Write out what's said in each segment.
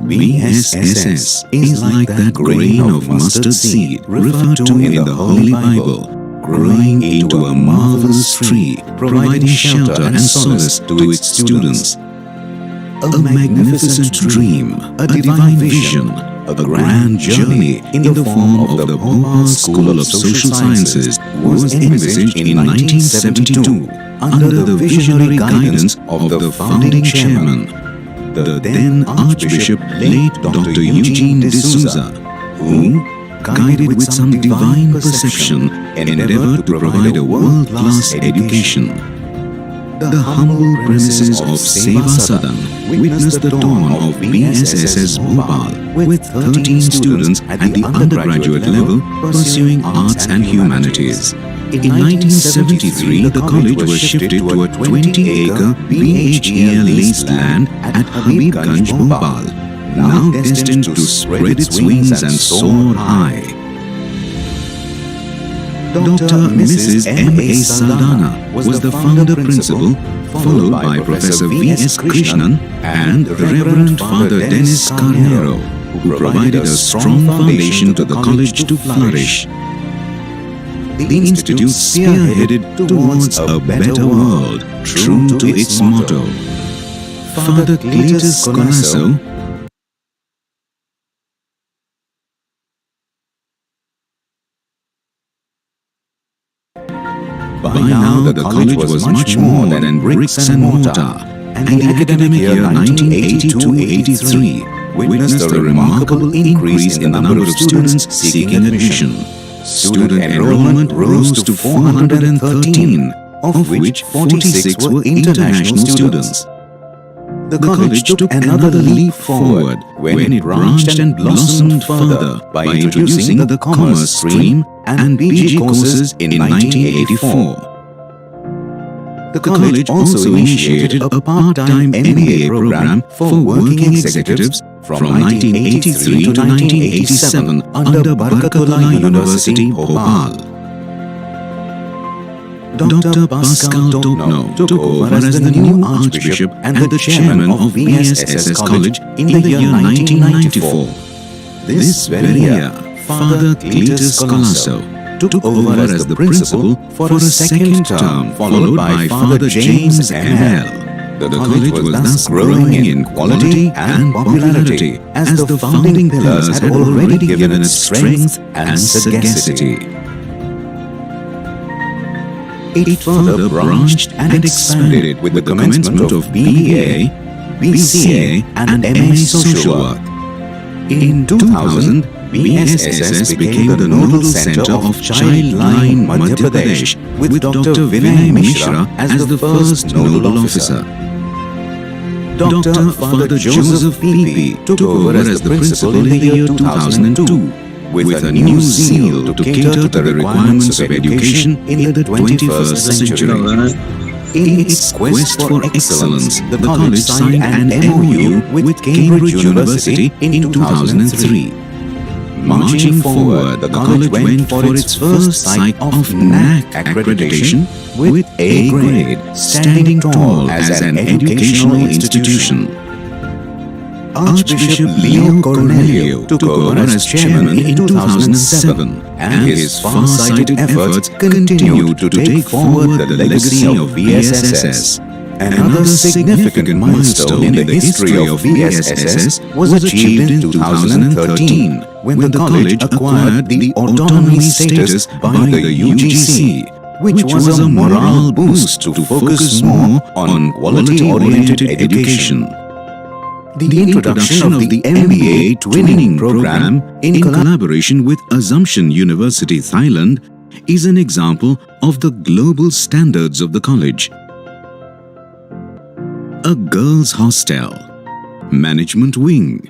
BSSS is like that grain of mustard seed referred to in the Holy Bible, growing into a marvelous tree, providing shelter and solace to its students. A magnificent dream, a divine vision, a grand journey in the form of the Bhopal School of Social Sciences was envisaged in 1972 under the visionary guidance of the founding chairman, the then Archbishop late Dr. Eugene D'Souza, who, guided with some divine perception, endeavored to provide a world-class education. The humble premises of Seva Sadan witnessed the dawn of BSSS Bhopal with 13 students at the undergraduate level pursuing arts and humanities. In 1973, the college was shifted to a 20-acre BHEL leased land at Habibganj, Bhopal, now destined to spread its wings and soar high. Dr. Mrs. M.A. Saldana was the founder principal, followed by Professor V.S. Krishnan and the Reverend Father Dennis Carnero, who provided a strong foundation to the college to flourish. The institute spearheaded towards a better world, true to its motto. Father Cletus Colasso, by now, the college was much more than bricks and mortar, and the academic year 1982-83 witnessed a remarkable increase in the number of students seeking admission. Student enrollment rose to 413, of which 46 were international students. The college took another leap forward when it branched and blossomed further by introducing the commerce stream and PG courses in 1984. The college also initiated a part-time MBA program for working executives from 1983 to 1987 under Barkatullah University, Bhopal. Dr. Pascal Topno took over as the new Archbishop and the chairman of BSSS College in the year 1994. This very year, Father Cletus Colasso took over as the principal for a second term, followed by Father James M.L. The college was thus growing in quality and popularity as the founding pillars had already given it strength and sagacity. It further branched and expanded with the commencement of BBA, BCA and MA Social Work. In 2000, BSSS became the nodal center of Childline Madhya Pradesh with Dr. Vinay Mishra as the first nodal officer. Dr. Father Joseph P.P. took over as the principal in the year 2002 with a new zeal to cater to the requirements of education in the 21st century. In its quest for excellence, the college signed an MOU with Cambridge University in 2003. Marching forward, the college went for its first sight of NAC accreditation with A grade, standing tall as an educational institution. Archbishop Leo Cornelio took over as chairman in 2007, and his far-sighted efforts continue to take forward the legacy of BSSS. Another significant milestone in the history of BSSS was achieved in 2013 when the college acquired the autonomy status by the UGC, which was a morale boost to focus more on quality-oriented education. The introduction of the MBA Twinning program in collaboration with Assumption University, Thailand, is an example of the global standards of the college. A girls' hostel, management wing,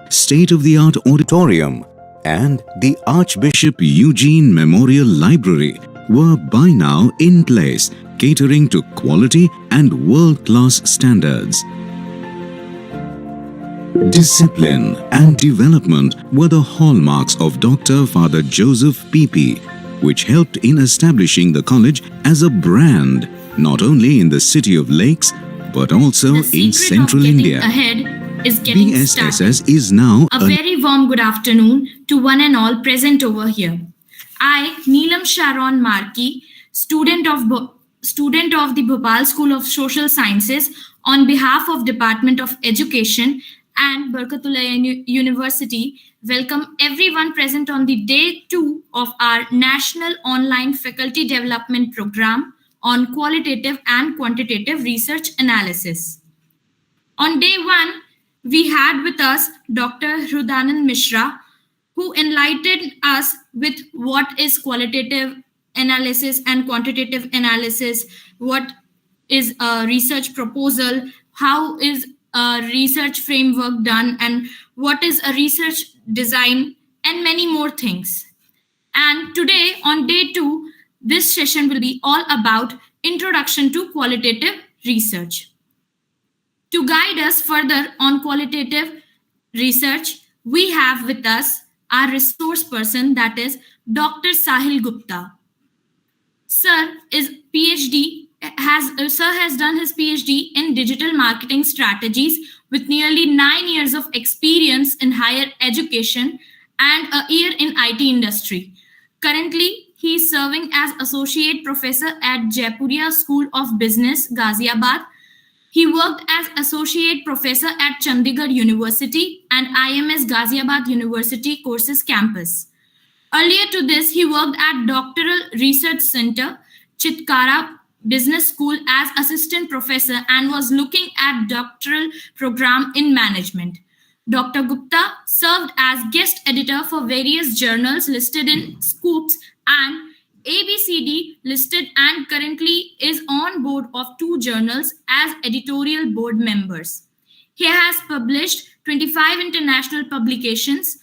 state-of-the-art auditorium, and the Archbishop Eugene Memorial Library were by now in place, catering to quality and world-class standards. Discipline and development were the hallmarks of Dr. Father Joseph P.P., which helped in establishing the college as a brand, not only in the city of Lakes, but also in central India. Ahead is getting started. BSSS is now A very warm good afternoon to one and all present over here. I, Neelam Sharon Marki, student of the Bhopal School of Social Sciences, on behalf of Department of Education and Barkatullah University, welcome everyone present on the day 2 of our National Online Faculty Development Program on Qualitative and Quantitative Research Analysis. On day 1, we had with us Dr. Hrudanand Mishra, who enlightened us with what is qualitative analysis and quantitative analysis, what is a research proposal, how is a research framework done, and what is a research design, and many more things. And today, on day 2, this session will be all about Introduction to Qualitative Research. To guide us further on qualitative research, we have with us our resource person, that is Dr. Sahil Gupta. Sir has done his PhD in digital marketing strategies with nearly 9 years of experience in higher education and a year in IT industry. Currently, he is serving as associate professor at Jaipuria School of Business, Ghaziabad. He worked as associate professor at Chandigarh University and IMS Ghaziabad University Courses Campus. Earlier to this, he worked at Doctoral Research Center, Chitkara Business School as assistant professor and was looking at doctoral program in management. Dr. Gupta served as guest editor for various journals listed in Scoops and ABCD listed, and currently is on board of 2 journals as editorial board members. He has published 25 international publications,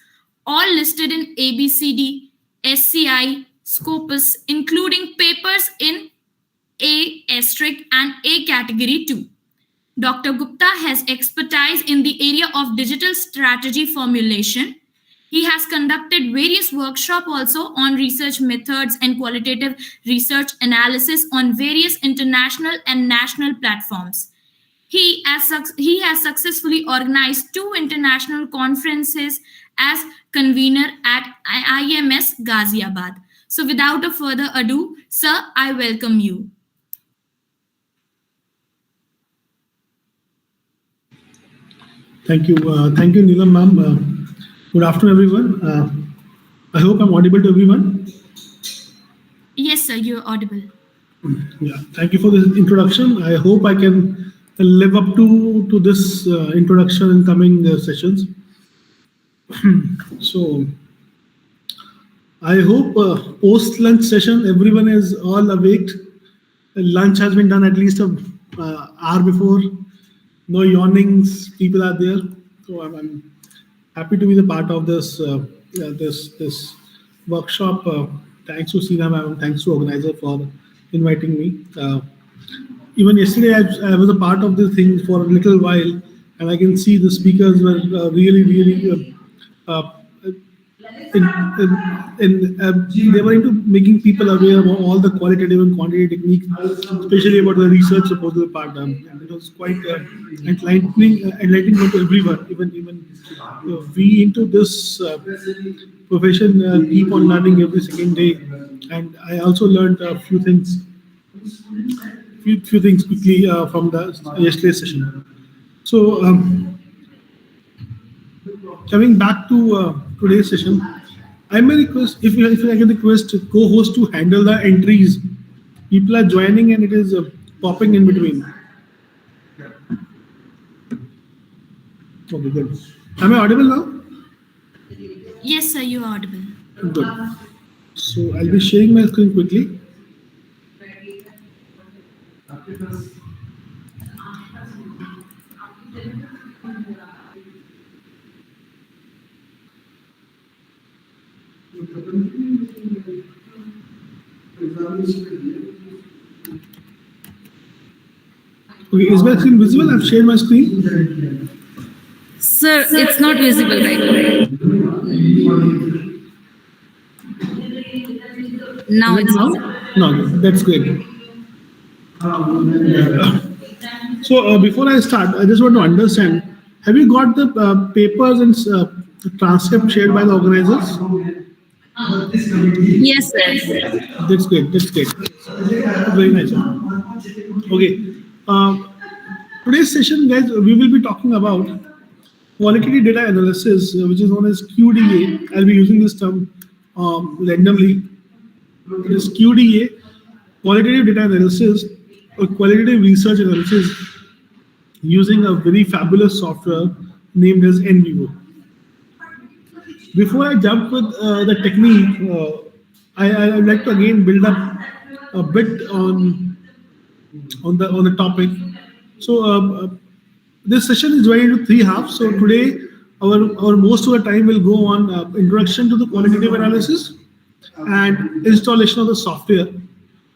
all listed in ABCD, SCI, Scopus, including papers in A** and A category too. Dr. Gupta has expertise in the area of digital strategy formulation. He has conducted various workshops also on research methods and qualitative research analysis on various international and national platforms. He has successfully organized 2 international conferences as convener at IMS Ghaziabad. So without a further ado, sir, I welcome you. Thank you, Neelam ma'am. Good afternoon, everyone. I hope I'm audible to everyone. Yes, sir, you're audible. Yeah, thank you for this introduction. I hope I can live up to this introduction in coming sessions. So, I hope post-lunch session, everyone is all awake. Lunch has been done at least an hour before. No yawnings, people are there. So I'm happy to be the part of this this workshop. Thanks to Sina ma'am, thanks to organizer for inviting me. Even yesterday, I was a part of this thing for a little while, and I can see the speakers were really they were into making people aware of all the qualitative and quantitative techniques, especially about the research proposal part. And it was quite enlightening to everyone. Even we into this profession keep on learning every second day, and I also learned a few things. Few things quickly from the yesterday's session. So coming back to today's session, I may request if I can request co-host to handle the entries. People are joining and it is popping in between. Okay, good. Am I audible now? Yes, sir, you are audible. Good. So I'll be sharing my screen quickly. Okay, is my screen visible? I've shared my screen. Sir, it's not visible right now. Now it's visible. No, that's great. So before I start, I just want to understand Have you got the papers and transcript shared by the organizers? Yes, sir. That's great. That's great. Very nice. Okay. Today's session, guys, we will be talking about qualitative data analysis, which is known as QDA. I'll be using this term randomly. It is QDA, qualitative data analysis, or qualitative research analysis, using a very fabulous software named as N-vivo. Before I jump with the technique, I would like to again build up a bit on the topic. So this session is divided into 3 halves. So today, our most of the time will go on introduction to the qualitative analysis and installation of the software.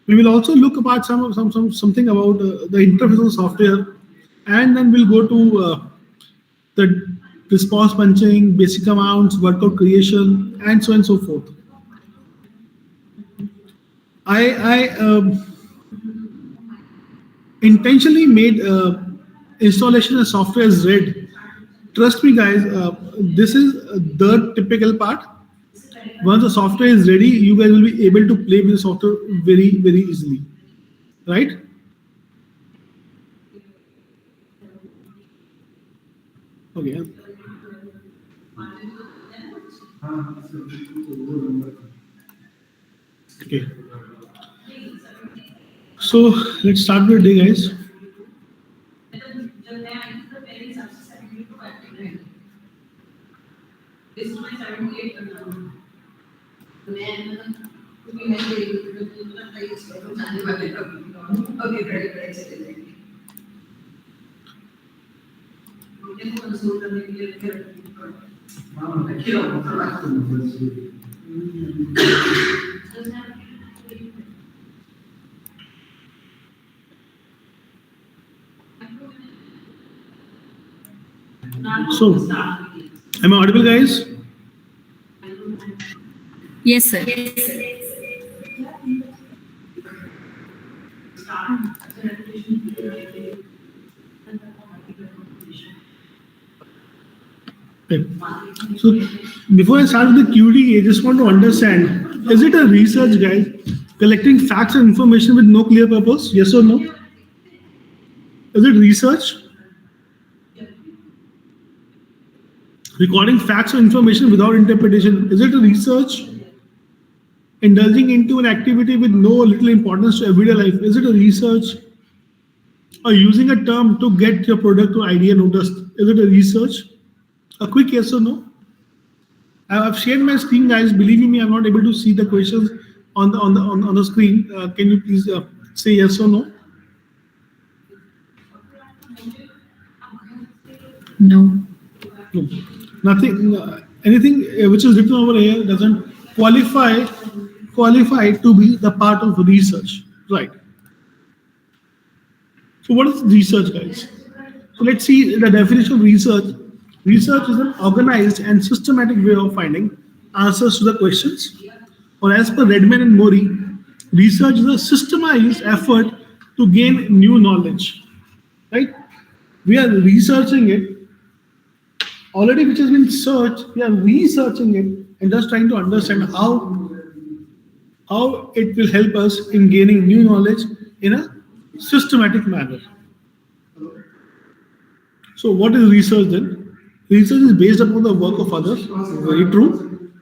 We will also look about something about the interface of the software, and then we'll go to the response punching, basic amounts, workout creation, and so on and so forth. I intentionally made installation of software as red. Trust me, guys, this is the typical part. Once the software is ready, you guys will be able to play with the software very, very easily, right? Okay. Okay. So let's start with the day, guys. This is my 78 So, am I audible, guys? Yes, sir. Okay. So, before I start with the QD, I just want to understand, is it a research, guys, collecting facts and information with no clear purpose? Yes or no? Is it research? Recording facts or information without interpretation. Is it a research? Indulging into an activity with no little importance to everyday life. Is it a research? Or using a term to get your product or idea noticed. Is it a research? A quick yes or no? I've shared my screen, guys. Believe me, I'm not able to see the questions on the screen. Can you please say yes or no? No. No. Nothing. Anything which is written over here doesn't qualify to be the part of research, right? So what is research, guys? So let's see the definition of research. Research is an organized and systematic way of finding answers to the questions. Or as per Redman and Mori, research is a systemized effort to gain new knowledge, right? We are researching it. Already which has been searched, we are researching it and just trying to understand how it will help us in gaining new knowledge in a systematic manner. So what is research then? Research is based upon the work of others. Very true.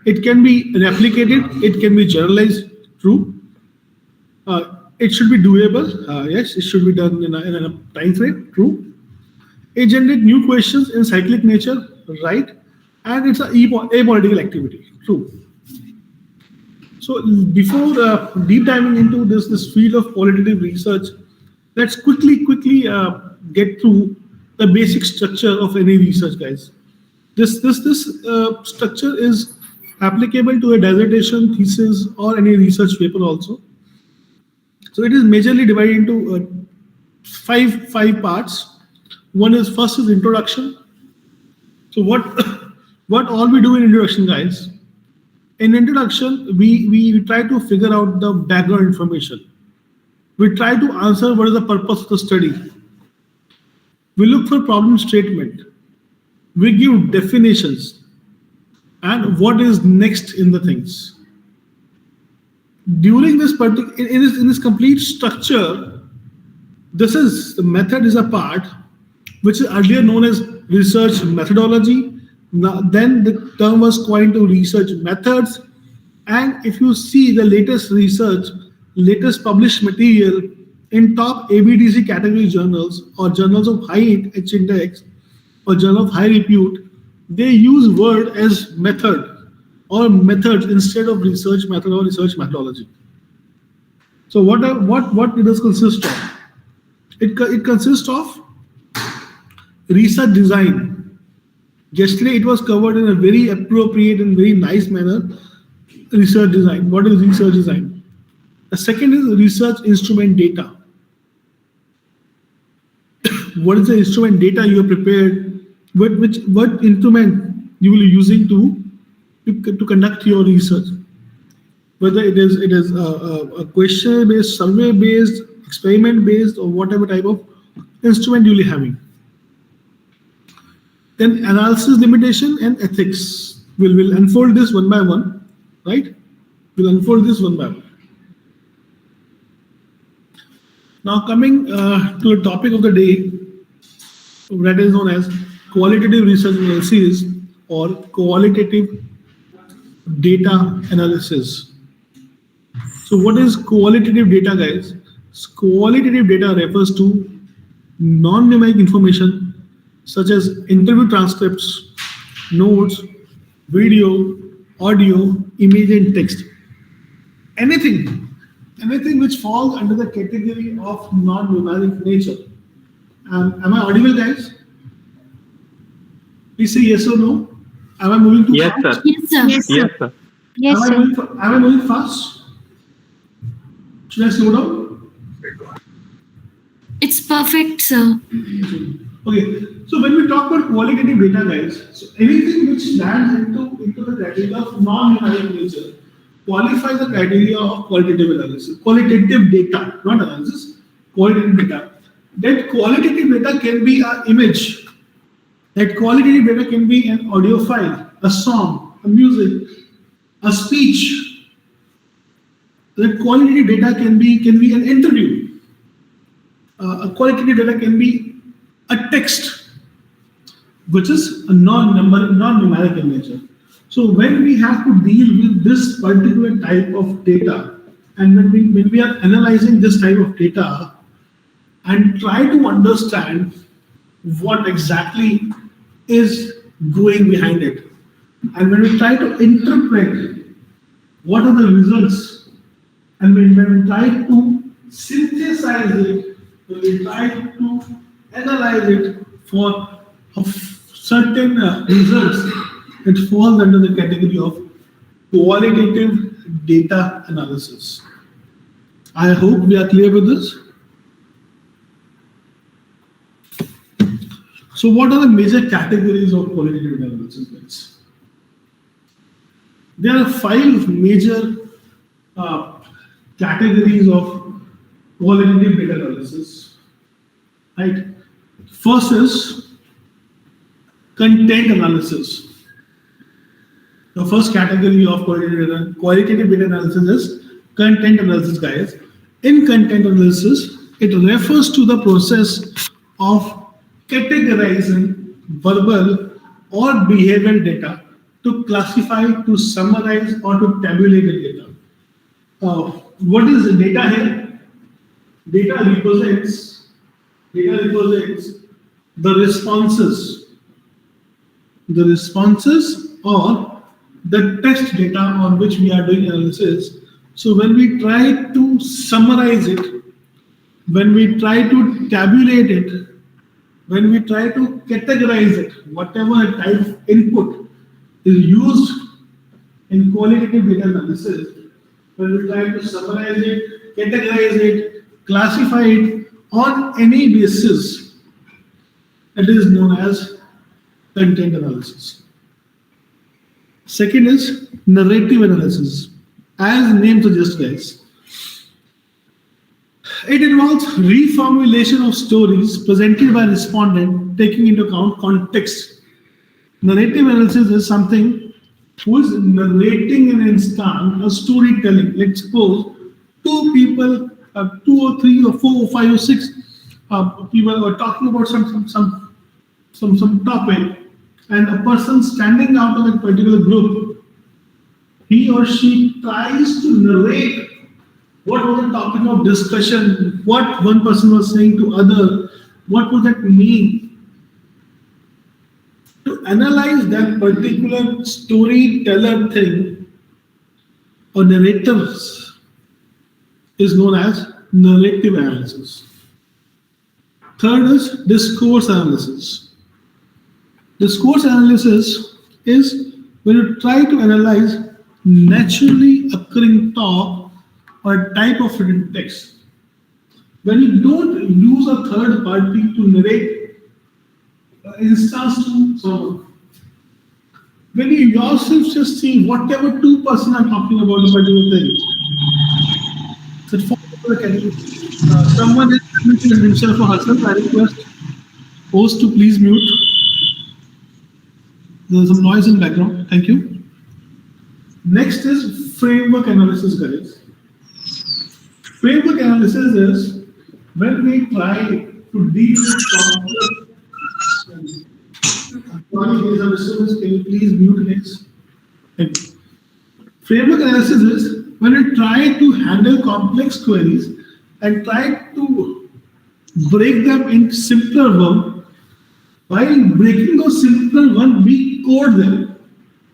It can be replicated. It can be generalized. True. It should be doable. Yes, it should be done in a time frame. True. It generates new questions in cyclic nature, right? And it's an apolitical activity. True. So before deep diving into this field of qualitative research, let's quickly get through the basic structure of any research, guys. This structure is applicable to a dissertation, thesis, or any research paper also. So it is majorly divided into five parts. One is first is introduction. So what all we do in introduction, guys? In introduction, we try to figure out the background information. We try to answer what is the purpose of the study. We look for problem statement. We give definitions and what is next in the things. During this particular, in this complete structure, this is the method is a part which is earlier known as research methodology. Now, then the term was coined to research methods. And if you see the latest research, latest published material in top ABDC category journals or journals of high H index or journal of high repute, they use word as method or methods instead of research method or research methodology. So what it does consist of? It consists of research design. Yesterday it was covered in a very appropriate and very nice manner. Research design. What is research design? The second is research instrument data. What is the instrument data you have prepared? What instrument you will be using to conduct your research? Whether it is a question based, survey based, experiment based, or whatever type of instrument you will be having. Then analysis, limitation, and ethics. We'll unfold this one by one, right? We'll unfold this one by one. Now coming to the topic of the day, that is known as qualitative research analysis or qualitative data analysis. So what is qualitative data, guys? Qualitative data refers to non-numeric information such as interview transcripts, notes, video, audio, image, and text. Anything which falls under the category of non-numeric nature. Am I audible, guys? Please say yes or no. Am I moving too Yes, fast? sir. Yes, sir. Yes, sir. Yes, sir. Am I moving fast? Should I slow down? It's perfect, sir. Okay. So when we talk about qualitative data, guys, so anything which lands into the criteria of non-numeric nature qualifies the criteria of qualitative analysis. Qualitative data, not analysis. Qualitative data. That qualitative data can be an image. That qualitative data can be an audio file, a song, a music, a speech. That qualitative data can be an interview. A qualitative data can be a text, which is a non-numeric in nature. So when we have to deal with this particular type of data, and when we are analyzing this type of data and try to understand what exactly is going behind it, and when we try to interpret what are the results, and when we try to synthesize it, when we try to analyze it for certain results, it falls under the category of qualitative data analysis. I hope we are clear with this. So what are the major categories of qualitative analysis, guys? There are 5 major categories of qualitative data analysis. Right? First is content analysis. The first category of qualitative data analysis is content analysis, guys. In content analysis, it refers to the process of categorizing verbal or behavioral data to classify, to summarize, or to tabulate the data. What is the data here? Data represents the responses or the test data on which we are doing analysis. So when we try to summarize it, when we try to tabulate it, when we try to categorize it, whatever type of input is used in qualitative data analysis, when we try to summarize it, categorize it, classify it on any basis, it is known as content analysis. Second is narrative analysis. As name suggests, guys, It involves reformulation of stories presented by respondent, taking into account context. Narrative analysis is something who is narrating an instant, a storytelling. Let's suppose two people, two or three or four or five or six people are talking about some topic, and a person standing out of a particular group, he or she tries to narrate what was the topic of discussion, what one person was saying to other, what would that mean? To analyze that particular storyteller thing or narrators is known as narrative analysis. Third is discourse analysis. Discourse analysis is when you try to analyze naturally occurring talk or type of written text. When you don't use a third party to narrate instance to someone. When you yourself just see whatever two person are talking about a particular thing, so for the category, someone is muting himself or herself. I request host to please mute. There's some noise in background. Thank you. Next is framework analysis, guys. Framework analysis is when we try to deal with complex. Sorry, there is a disturbance. Can you please mute next? Thank you. Framework analysis is when you try to handle complex queries and try to break them into simpler ones. While breaking those simpler ones, we code them.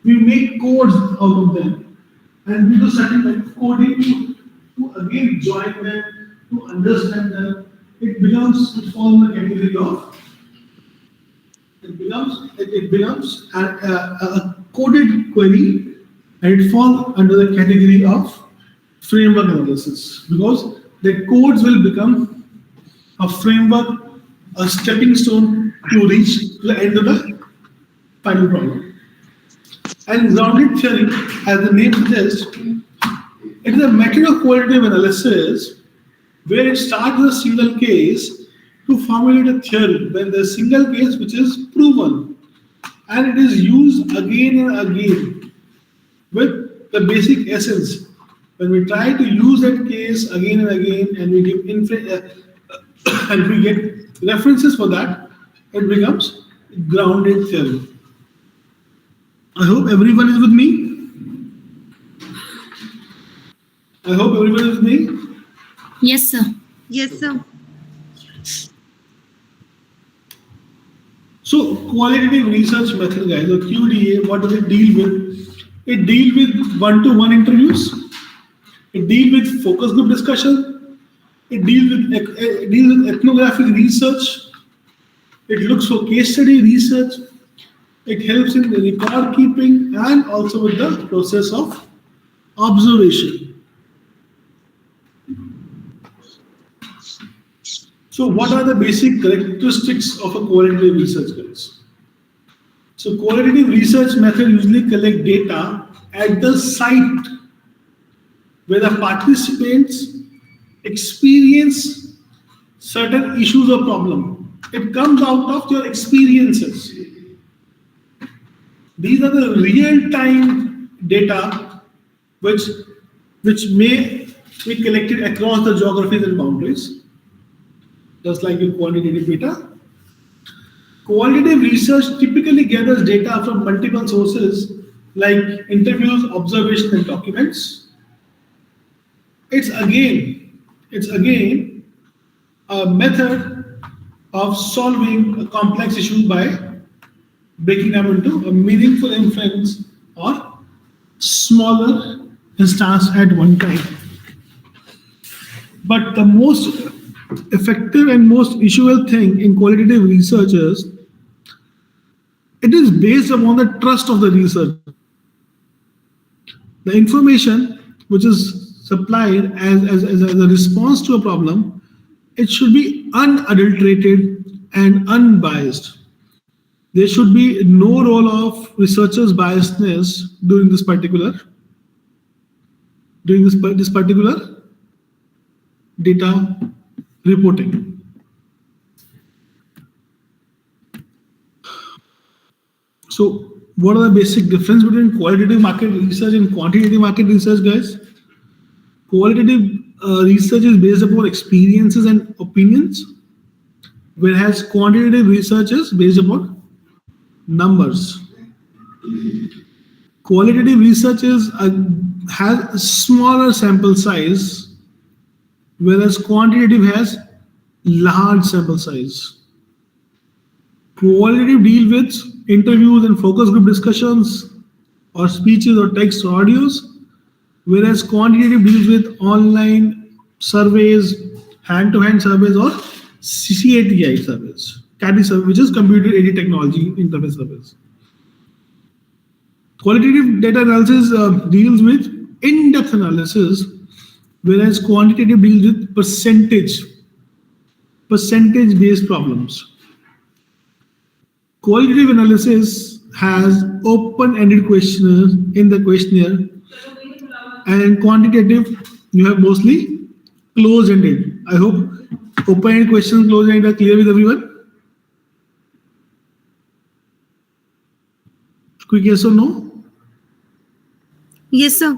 We make codes out of them, and we do certain type of coding to again join them, to understand them. It forms the category of. It becomes a coded query, and it falls under the category of framework analysis, because the codes will become a framework, a stepping stone to reach the end of the final problem. And grounded theory, as the name suggests, it is a method of qualitative analysis where it starts with a single case to formulate a theory when the single case which is proven, and it is used again and again with the basic essence. When we try to use that case again and again, and we give and we get references for that, it becomes grounded theory. I hope everyone is with me. I hope everyone is with me. Yes, sir. Yes, sir. So qualitative research method, guys, or QDA, what does it deal with? It deals with one-to-one interviews. It deals with focus group discussion. It deals with ethnographic research. It looks for case study research. It helps in the record keeping and also with the process of observation. So what are the basic characteristics of a qualitative research, guys? So qualitative research method usually collect data at the site where the participants experience certain issues or problem. It comes out of your experiences. These are the real-time data which may be collected across the geographies and boundaries, just like in quantitative data. Qualitative research typically gathers data from multiple sources like interviews, observations, and documents. It's again a method of solving a complex issue by breaking them into a meaningful inference or smaller instance at one time. But the most effective and most usual thing in qualitative research is it is based upon the trust of the researcher. The information which is supplied as a response to a problem, it should be unadulterated and unbiased. There should be no role of researchers' biasness during this particular data reporting. So what are the basic difference between qualitative market research and quantitative market research, guys? Qualitative research is based upon experiences and opinions, whereas quantitative research is based upon numbers. Qualitative research has a smaller sample size, whereas quantitative has large sample size. Qualitative deal with interviews and focus group discussions or speeches or text or audios, whereas quantitative deals with online surveys, hand-to-hand surveys or CATI surveys, CATI survey, which is computer-aided technology interface surveys. Qualitative data analysis deals with in-depth analysis, whereas quantitative deals with percentage-based problems. Qualitative analysis has open-ended questionnaires in the questionnaire, and in quantitative, you have mostly closed-ended. I hope open-ended questions, closed-ended are clear with everyone. Quick yes or no? Yes, sir.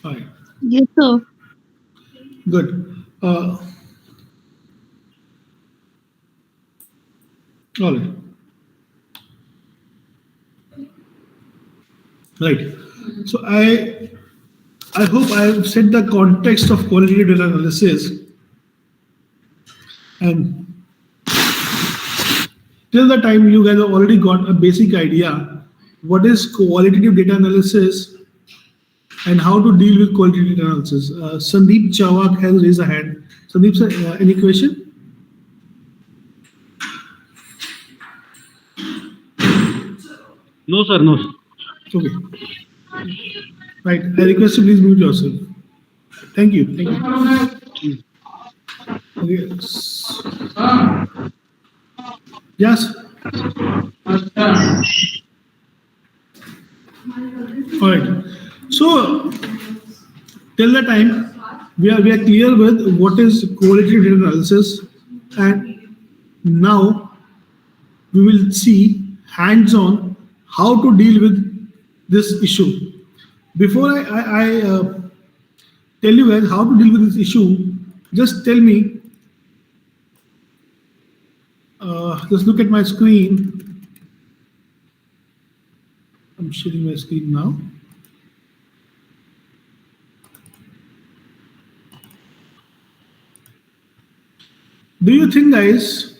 Fine. Yes, sir. Good. All right. Right. So I hope I have set the context of qualitative data analysis, and till the time you guys have already got a basic idea what is qualitative data analysis and how to deal with qualitative data analysis. Sandeep Chawak has raised a hand. Sandeep sir, any question? No, sir. No, sir. Okay. Right. I request you please mute yourself. Thank you. Thank you. Okay. Yes. All right. So till the time we are clear with what is qualitative data analysis, and now we will see hands-on how to deal with this issue. Before I tell you guys how to deal with this issue, just tell me. Just look at my screen. I'm sharing my screen now. Do you think, guys,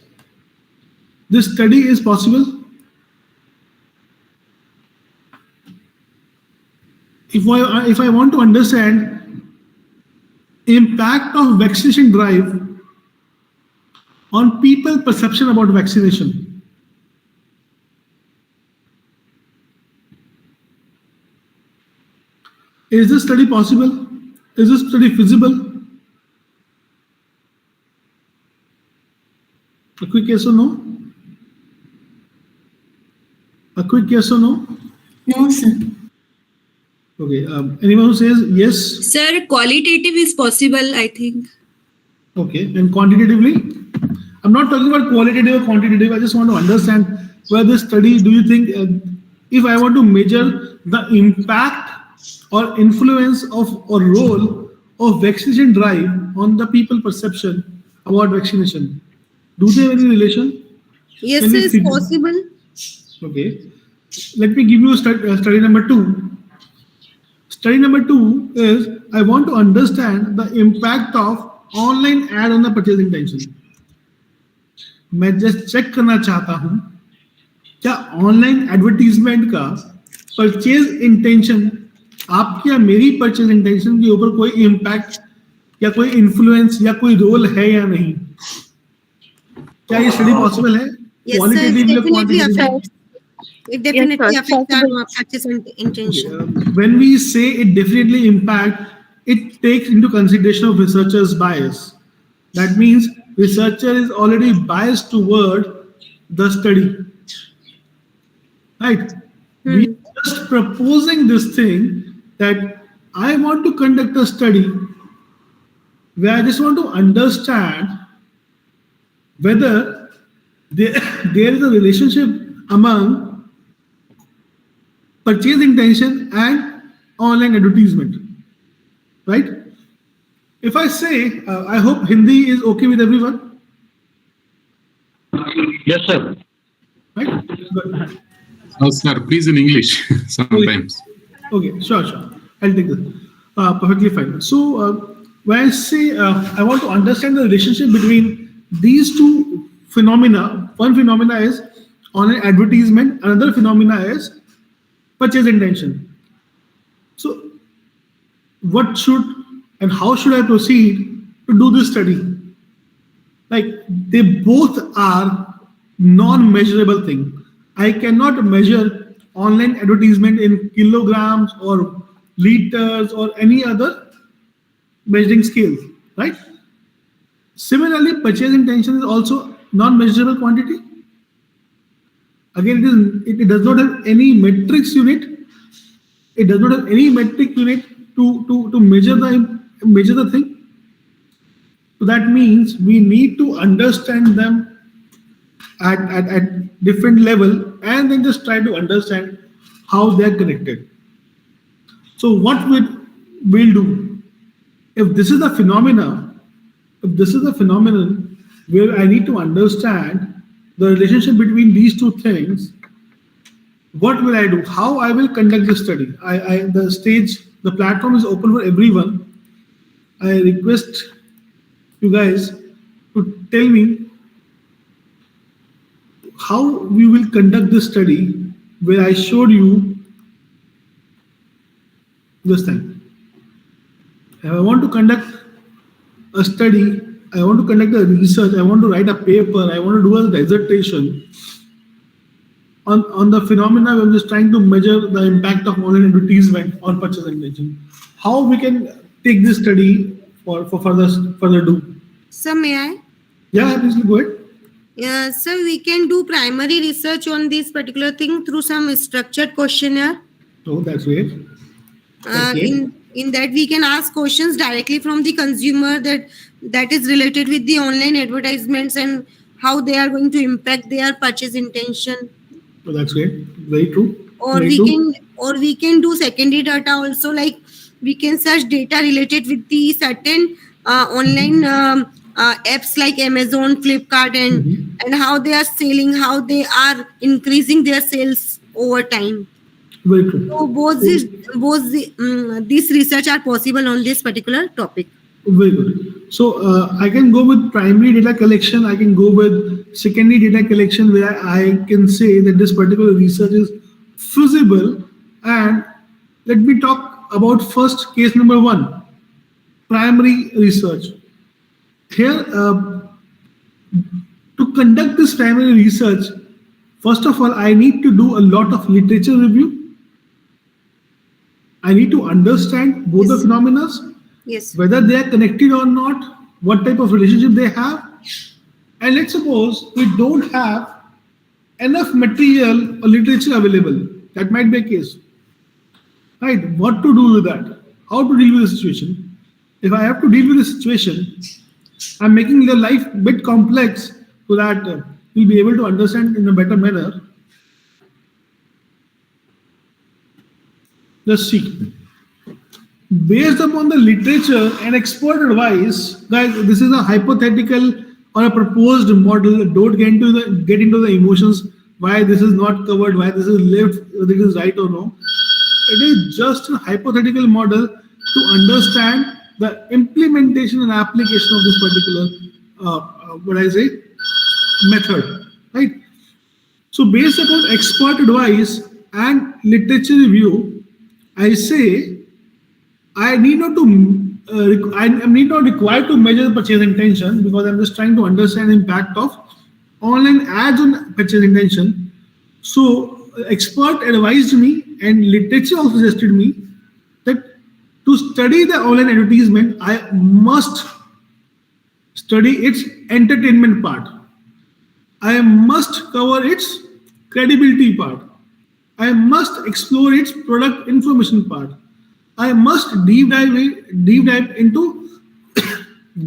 this study is possible? If I want to understand impact of vaccination drive on people perception about vaccination, is this study possible? Is this study feasible? A quick yes or no? A quick yes or no? No, sir. Okay. Anyone who says yes? Sir, qualitative is possible, I think. Okay. And quantitatively? I'm not talking about qualitative or quantitative. I just want to understand where this study, do you think, if I want to measure the impact or influence of or role of vaccination drive on the people perception about vaccination, do they have any relation? Yes, Can sir, we it's figure- possible. Okay. Let me give you study number 2. Study number 2 is I want to understand the impact of online ad on the purchase intention. मैं just check करना चाहता हूं क्या online advertisement का purchase intention आपकी या मेरी purchase intention के ऊपर कोई इम्पैक्ट या कोई इन्फ्लुएंस या कोई रोल है या नहीं. क्या ये स्टडी पॉसिबल है? Yes, sir, it definitely affects. It definitely affects our purchase intention. When we say it definitely impact, it takes into consideration of researcher's bias. That means researcher is already biased toward the study. Right? We are just proposing this thing that I want to conduct a study where I just want to understand whether there is a relationship among purchase intention and online advertisement, right? If I say, I hope Hindi is okay with everyone, Yes, sir. right? Good. No, sir, please in English sometimes. Okay, sure. I'll take this. Perfectly fine. So, when I say I want to understand the relationship between these two phenomena, one phenomena is online advertisement, another phenomena is purchase intention. So, what should and how should I proceed to do this study? Like, they both are non-measurable thing. I cannot measure online advertisement in kilograms or liters or any other measuring scales, right? Similarly, purchase intention is also non-measurable quantity. Again, it does not have any metrics unit. It does not have any metric unit to measure the thing. So that means we need to understand them at different level and then just try to understand how they're connected. So what we'll do, if this is a phenomenon where I need to understand the relationship between these two things, what will I do? How I will conduct this study? The platform is open for everyone. I request you guys to tell me how we will conduct this study where I showed you this thing. If I want to conduct a study, I want to conduct a research, I want to write a paper, I want to do a dissertation on the phenomena. I'm just trying to measure the impact of online advertisement on purchase intention. How we can take this study for further do? Sir, may I? Yeah, please go ahead. Yeah, so we can do primary research on this particular thing through some structured questionnaire. Oh, that's great. Okay. In that we can ask questions directly from the consumer that is related with the online advertisements and how they are going to impact their purchase intention. Oh, that's great. Very true. Or we can do secondary data also, like we can search data related with the certain online apps like Amazon, Flipkart, and how they are selling, how they are increasing their sales over time. Very true. So this research are possible on this particular topic. Very good. So I can go with primary data collection. I can go with secondary data collection, where I can say that this particular research is feasible. And let me talk about first case number 1, primary research. Here, to conduct this primary research, first of all, I need to do a lot of literature review. I need to understand both the phenomena, whether they are connected or not, what type of relationship they have. And let's suppose we don't have enough material or literature available. That might be a case. Right? What to do with that? How to deal with the situation? If I have to deal with the situation, I'm making their life a bit complex so that we'll be able to understand in a better manner. Let's see. Based upon the literature and expert advice, guys, this is a hypothetical or a proposed model. Don't get into the emotions, why this is not covered, why this is left, whether it is right or no. It is just a hypothetical model to understand the implementation and application of this particular method, right? So based upon expert advice and literature review, I say I need not required to measure the purchase intention, because I'm just trying to understand the impact of online ads on purchase intention. So expert advised me and literature also suggested me that to study the online advertisement, I must study its entertainment part. I must cover its credibility part. I must explore its product information part. I must deep dive into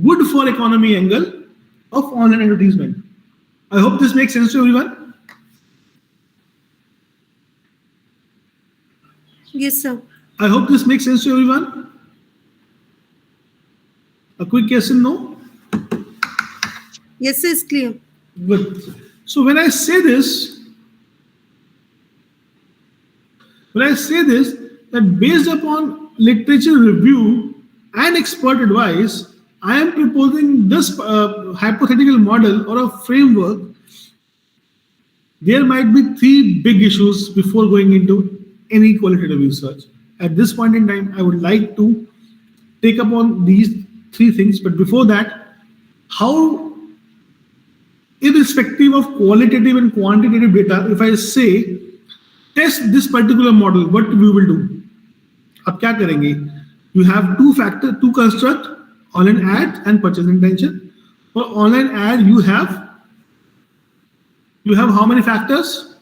good for economy angle of online advertisement. I hope this makes sense to everyone. Yes, sir. I hope this makes sense to everyone. A quick yes and no. Yes, sir, it's clear. Good. So when I say this, that based upon literature review and expert advice, I am proposing this hypothetical model or a framework. There might be 3 big issues before going into any qualitative research. At this point in time, I would like to take up on these 3 things. But before that, how, irrespective of qualitative and quantitative data, if I say, test this particular model, what we will do? अब क्या करेंगे? You have 2 construct, online ad and purchase intention. For online ad, you have how many factors?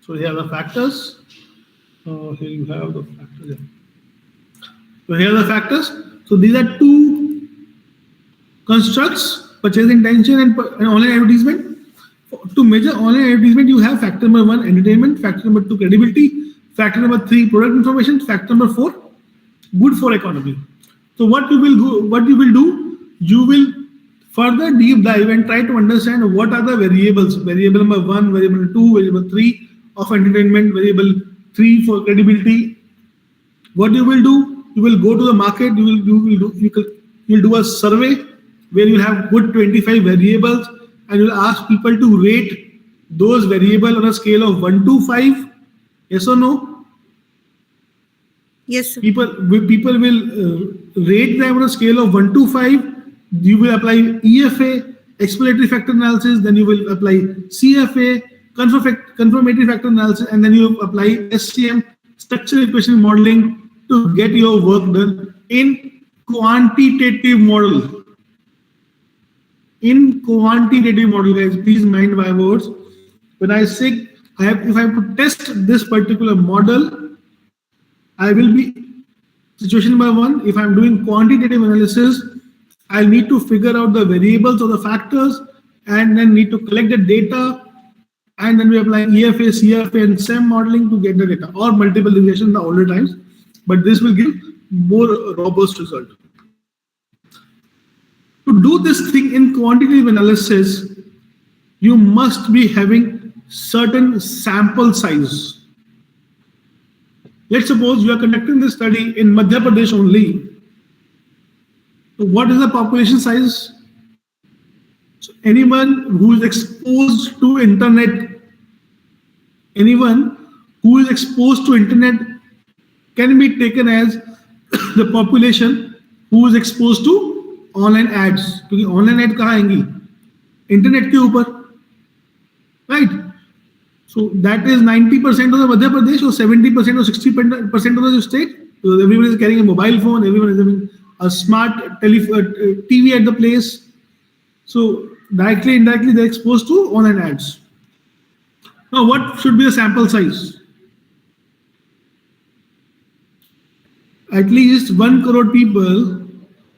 So here are the factors. Here you have the factors. So here are the factors. So these are 2 constructs, purchase intention and online advertisement. To measure online advertisement, you have factor number 1, entertainment, factor number 2, credibility, factor number 3, product information, factor number 4, good for economy. So what you will do, you will further deep dive and try to understand what are the variables. Variable number 1, variable 2, variable 3 of entertainment, variable 3 for credibility. What you will do, you will go to the market, you'll do a survey where you have good 25 variables and you'll ask people to rate those variables on a scale of 1 to 5. Yes or no? Yes, sir. People will rate them on a scale of 1 to 5. You will apply EFA, exploratory factor analysis, then you will apply CFA, confirmatory factor analysis, and then you apply SCM, structural equation modeling, to get your work done in quantitative model. In quantitative model, guys, please mind my words. When I say if I have to test this particular model, I will be situation number 1. If I'm doing quantitative analysis, I'll need to figure out the variables or the factors, and then need to collect the data, and then we apply EFA, CFA, and SEM modeling to get the data, or multiple regression in the older times. But this will give more robust result. To do this thing in quantitative analysis, you must be having certain sample size. Let's suppose you are conducting this study in Madhya Pradesh only. So what is the population size? So anyone who is exposed to internet, can be taken as the population who is exposed to online ads. क्योंकि online ad कहाँ आएंगी? Internet के ऊपर, right? So that is 90% of the Madhya Pradesh, or 70% or 60% of the state. So everyone is carrying a mobile phone, everyone is having a smart TV at the place. So directly, indirectly, they're exposed to online ads. Now, what should be the sample size? At least 1 crore people,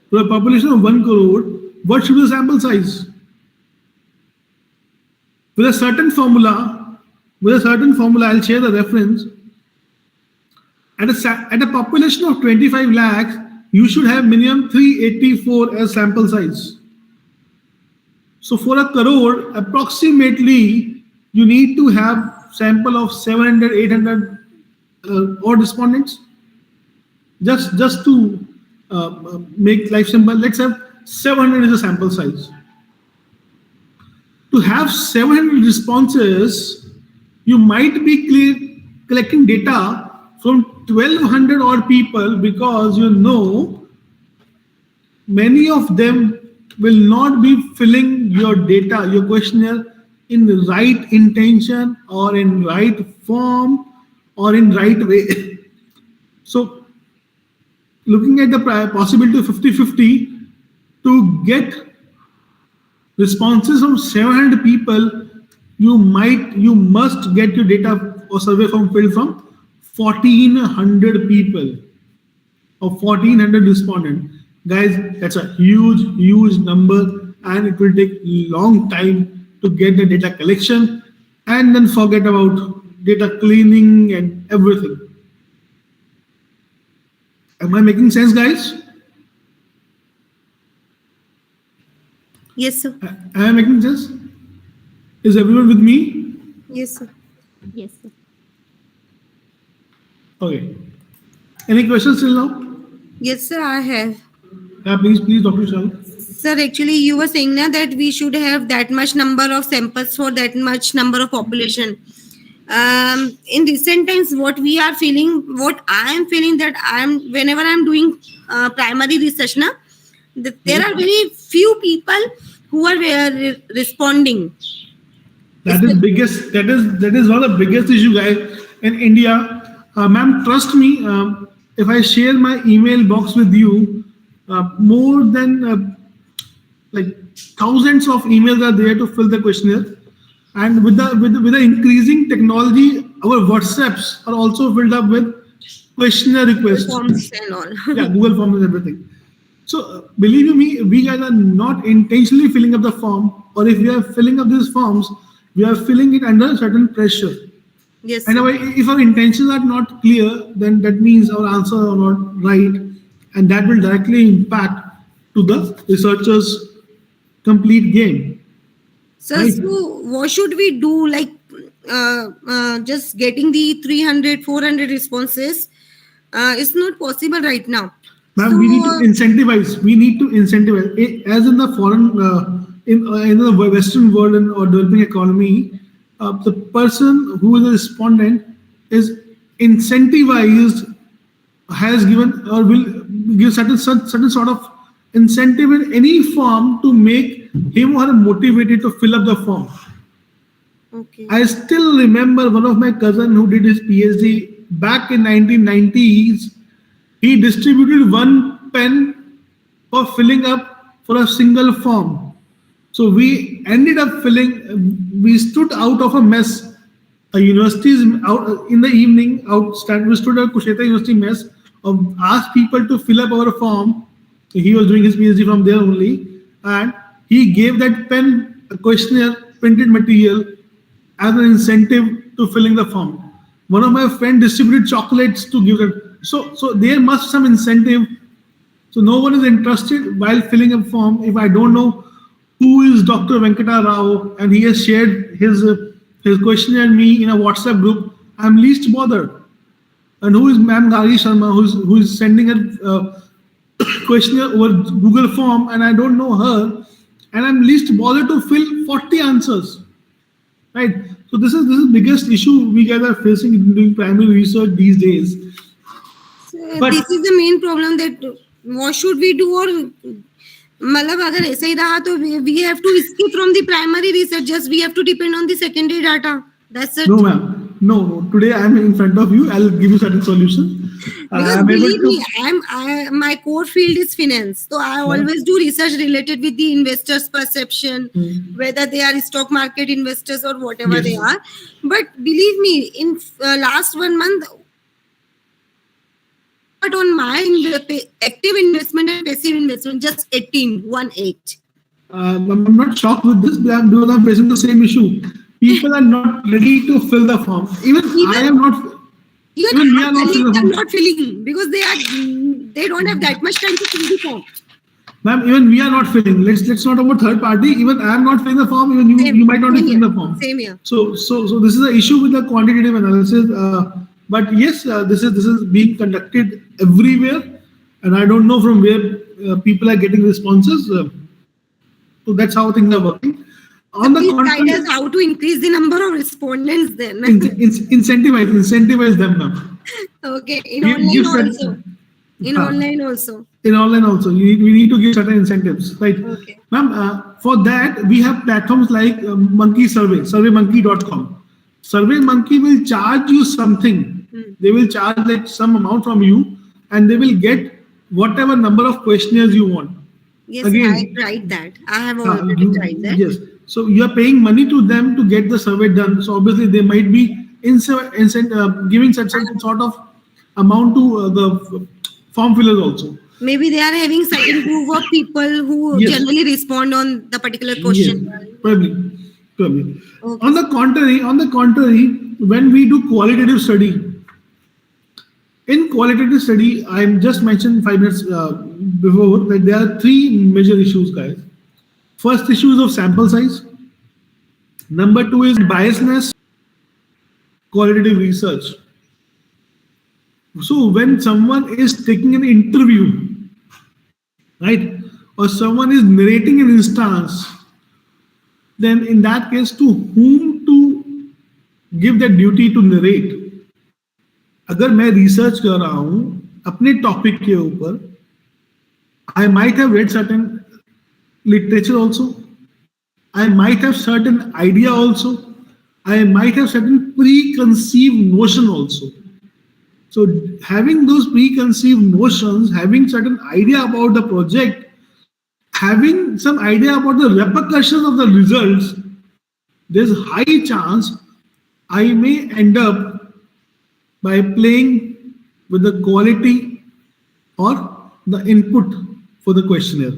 to a population of 1 crore, what should be the sample size? With a certain formula, I'll share the reference. At a population of 25 lakhs, you should have minimum 384 as sample size. So for a crore, approximately, you need to have sample of 700, 800 odd respondents. Just to make life simple, let's have 700 is a sample size. To have 700 responses, you might be collecting data from 1200 odd people, because many of them will not be filling your data, your questionnaire, in the right intention or in right form or in right way. So looking at the possibility of 50-50 to get responses from 700 people, you must get your data or survey form filled from 1400 people. of 1400 respondents. Guys, that's a huge number, and it will take long time to get the data collection, and then forget about data cleaning and everything. Am I making sense, guys? Yes, sir. Am I making sense? Is everyone with me? Yes, sir. Yes, sir. Okay. Any questions till now? Yes, sir, I have. Please, Dr. Vishal. Sir, actually, you were saying now that we should have that much number of samples for that much number of population. In recent times, what we are feeling, what I am feeling, that whenever I'm doing primary research, now there are very few people who are responding. That is one of the biggest issue, guys, in India. Ma'am, trust me. If I share my email box with you, more than like thousands of emails are there to fill the questionnaire, and with the increasing technology, our WhatsApps are also filled up with questionnaire requests. Forms and all. Yeah, Google Forms and everything. So believe you me, we guys are not intentionally filling up the form, or if we are filling up these forms, we are filling it under certain pressure. Yes. And if our intentions are not clear, then that means our answers are not right, and that will directly impact to the researchers' complete game. So, Right. so what should we do? Like just getting the 300, 400 responses is not possible right now. Ma'am, we need to incentivize. We need to incentivize. As in the foreign, in the Western world or developing economy, the person who is a respondent is incentivized, has given or will give certain sort of incentive in any form to make him or her motivated to fill up the form. Okay. I still remember one of my cousin who did his PhD back in 1990s. He distributed one pen for filling up for a single form. So we ended up we stood out of a mess. A university's out in the evening, we stood at Kushreta University mess, asked people to fill up our form. He was doing his PhD from there only, and he gave that pen, a questionnaire, printed material as an incentive to filling the form. One of my friends distributed chocolates to give them. So there must be some incentive. So no one is interested while filling a form. If I don't know who is Dr. Venkata Rao and he has shared his questionnaire and me in a WhatsApp group, I'm least bothered. And who is Ma'am Gari Sharma, who is sending a questionnaire over Google form, and I don't know her, and I'm least bothered to fill 40 answers. Right? So this is the biggest issue we guys are facing in doing primary research these days. But this is the main problem, that what should we do? Or मतलब अगर ऐसा ही रहा तो we have to escape from the primary research. Just we have to depend on the secondary data. That's it. No, ma'am. No. Today I am in front of you. I'll give you certain solutions. Because believe me, my core field is finance. So I always do research related with the investors' perception, whether they are stock market investors or whatever they are. But believe me, in last 1 month, but on my active investment and passive investment, just 18. I'm not shocked with this because I'm facing the same issue. People are not ready to fill the form. Even I am not. Even we are not filling because they don't have that much time to fill the form. Ma'am, even we are not filling. Let's not about third party. Even I am not filling the form. Even you might not be filling the form. Same here. So this is the issue with the quantitative analysis. But yes, this is being conducted everywhere, and I don't know from where people are getting responses. So that's how things are working. On the contrary, how to increase the number of respondents then? Incentivize them, ma'am. Okay, in online also. In online also, we need to give certain incentives, right? Okay. Ma'am, for that we have platforms like Monkey Survey, surveymonkey.com. SurveyMonkey will charge you something. They will charge like some amount from you, and they will get whatever number of questionnaires you want. Yes, again, I tried that. I have already tried that. Yes. So you are paying money to them to get the survey done. So obviously they might be giving such sort of amount to form fillers also. Maybe they are having certain group of people who Yes. generally respond on the particular question. Yes, probably. Okay. On the contrary, when we do qualitative study, in qualitative study, I just mentioned 5 minutes before that there are three major issues, guys. First issue is of sample size. Number two is biasness, qualitative research. So when someone is taking an interview, right, or someone is narrating an instance, then in that case, to whom to give the duty to narrate? अगर मैं research कर रहा हूं अपने topic के ऊपर, I might have read certain literature also, I might have certain idea also, I might have certain preconceived notion also. So having those preconceived notions, having certain idea about the project, having some idea about the repercussions of the results, there's high chance I may end up by playing with the quality or the input for the questionnaire.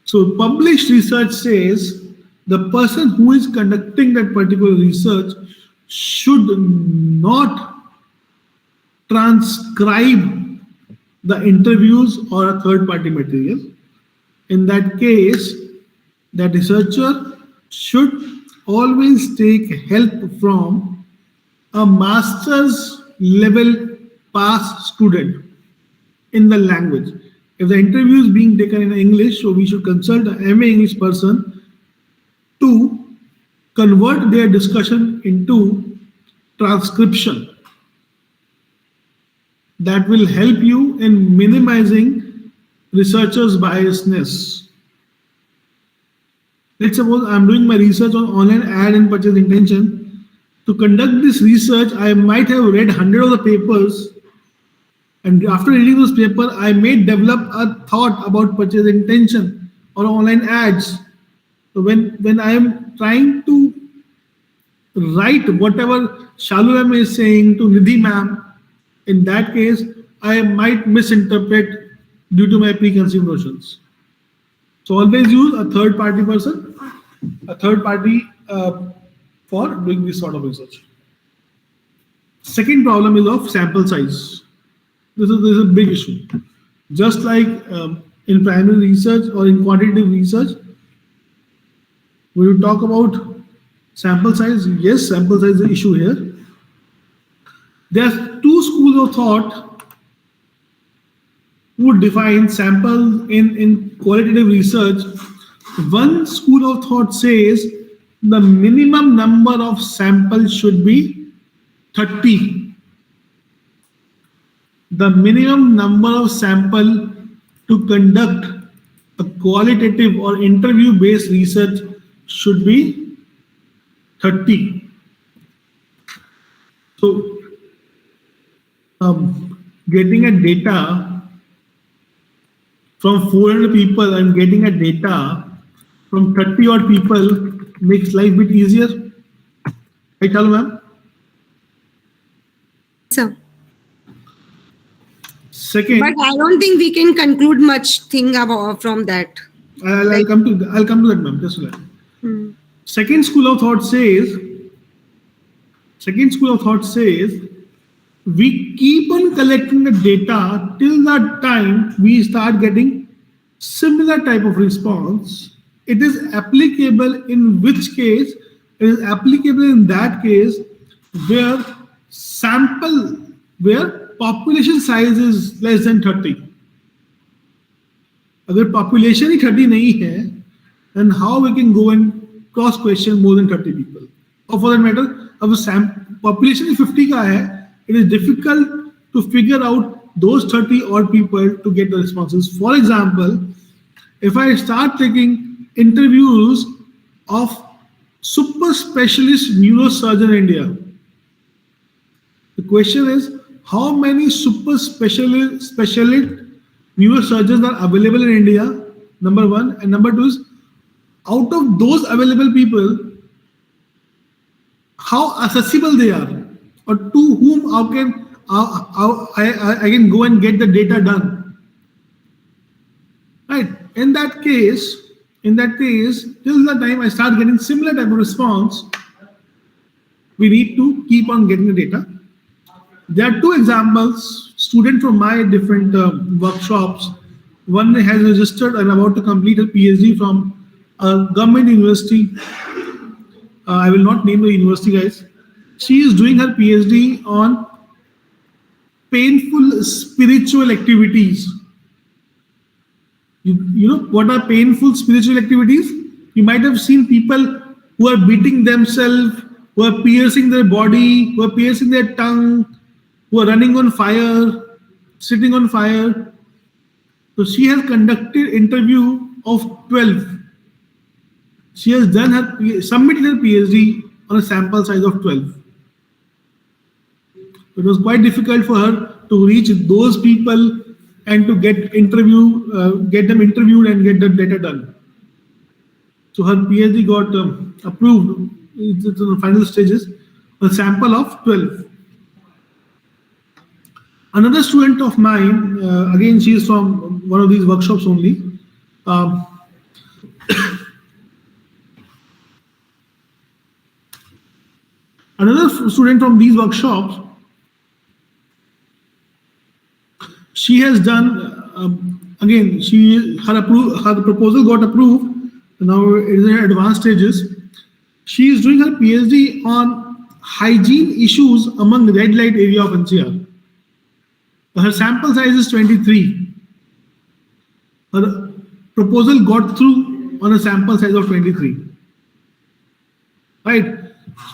So published research says the person who is conducting that particular research should not transcribe the interviews or a third-party material. In that case, the researcher should always take help from a master's level pass student in the language. If the interview is being taken in English, so we should consult an MA English person to convert their discussion into transcription. That will help you in minimizing researchers' biasness. Let's suppose I'm doing my research on online ad and purchase intention. To conduct this research, I might have read 100 of the papers, and after reading those papers, I may develop a thought about purchase intention or online ads. So when I am trying to write whatever Shalu ma'am is saying to Nidhi ma'am, in that case, I might misinterpret due to my preconceived notions. So always use a third-party person, a third party for doing this sort of research. Second problem is of sample size. This is a big issue. Just like in primary research or in quantitative research, when you talk about sample size, yes, sample size is the issue here. There are two schools of thought who define sample in qualitative research. One school of thought says the minimum number of samples should be 30. The minimum number of sample to conduct a qualitative or interview-based research should be 30. So, getting a data from 400 people and getting a data from 30 odd people makes life a bit easier. Right, Chalu ma'am? So, Second, but I don't think we can conclude much thing about from that. I'll come to that, ma'am. Just a minute. Second school of thought says we keep on collecting the data till that time we start getting similar type of response. It is applicable in which case? It is applicable in that case where population size is less than 30. If population is 30 nahi hai, then how we can go and cross question more than 30 people? Or for that matter, if population is 50 ka hai, it is difficult to figure out those 30 odd people to get the responses. For example, if I start taking interviews of super specialist neurosurgeon in India, the question is how many super specialist neurosurgeons are available in India, number one, and number two is out of those available people, how accessible they are, or to whom I can go and get the data done. Right. In that case, till the time I start getting similar type of response, we need to keep on getting the data. There are two examples, student from my different workshops. One has registered and about to complete a PhD from a government university. I will not name the university, guys. She is doing her PhD on painful spiritual activities. You know what are painful spiritual activities? You might have seen people who are beating themselves, who are piercing their body, who are piercing their tongue, who are running on fire, sitting on fire. So she has conducted interview of 12. She has submitted her PhD on a sample size of 12. It was quite difficult for her to reach those people and to get them interviewed and get the data done. So her PhD got approved. It's in the final stages. A sample of 12. Another student of mine, again, she is from one of these workshops only. Another student from these workshops, she has done, again, her proposal got approved. Now it is in advanced stages. She is doing her PhD on hygiene issues among the red light area of NCR. Her sample size is 23. Her proposal got through on a sample size of 23. Right.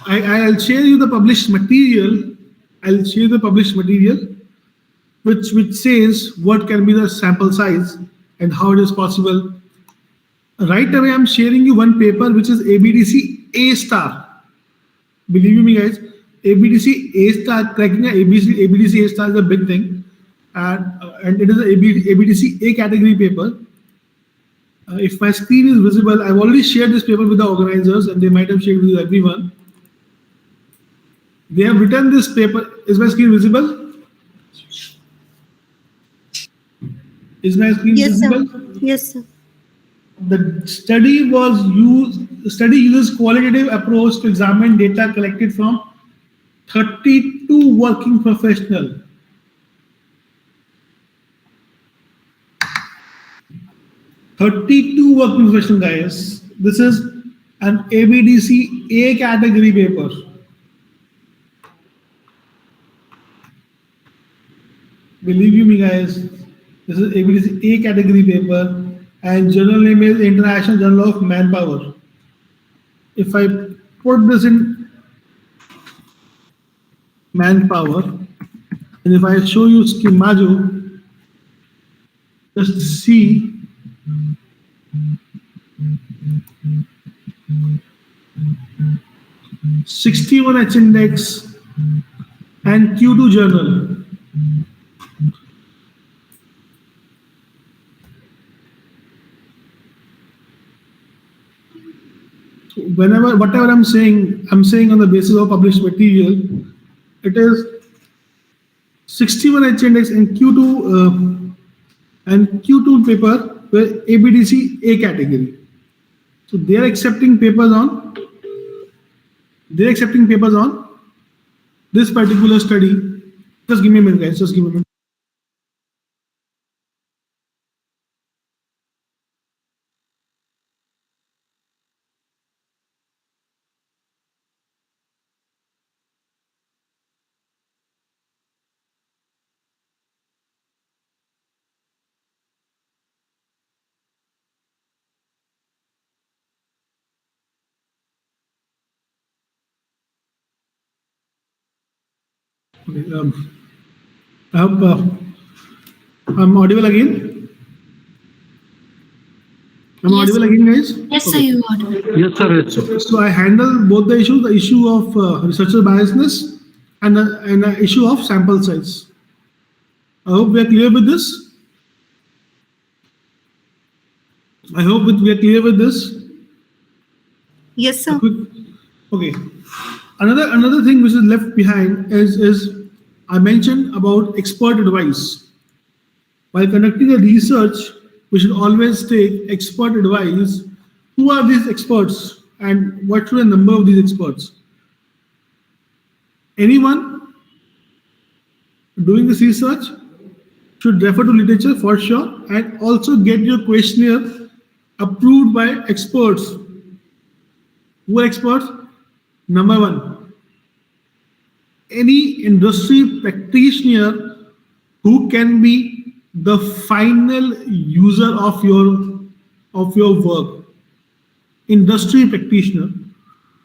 I'll share you the published material. Which says what can be the sample size and how it is possible. Right away, I'm sharing you one paper which is ABDC A star. Believe me, guys, ABDC A star, cracking an ABDC A star is a big thing. And it is an ABDC A category paper. If my screen is visible, I've already shared this paper with the organizers and they might have shared with everyone. They have written this paper. Is my screen visible? Is my screen visible? Sir. Yes, sir. The study uses qualitative approach to examine data collected from 32 working professionals. 32 working professional, guys. This is an ABDC A category paper. Believe me, guys, this is ABDC A category paper and journal name is International Journal of Manpower. If I put this in Manpower and if I show you Schemaju, just see. '61H index and Q2 journal. Whatever I'm saying on the basis of published material. It is 61H index and Q2 paper were ABDC A category. So they are accepting papers on this particular study. Just give me a minute, guys. Just give me a minute. Okay, I hope I'm audible again. Audible again, guys? Yes, sir, you are. Yes, sir. Yes, sir. So I handle both the issue of researcher biasness and the issue of sample size. I hope we are clear with this. Yes, sir. Okay. Another thing which is left behind is I mentioned about expert advice. While conducting a research, we should always take expert advice. Who are these experts and what should the number of these experts? Anyone doing this research should refer to literature for sure and also get your questionnaire approved by experts. Who are experts? Number one, any industry practitioner who can be the final user of your work. Industry practitioner,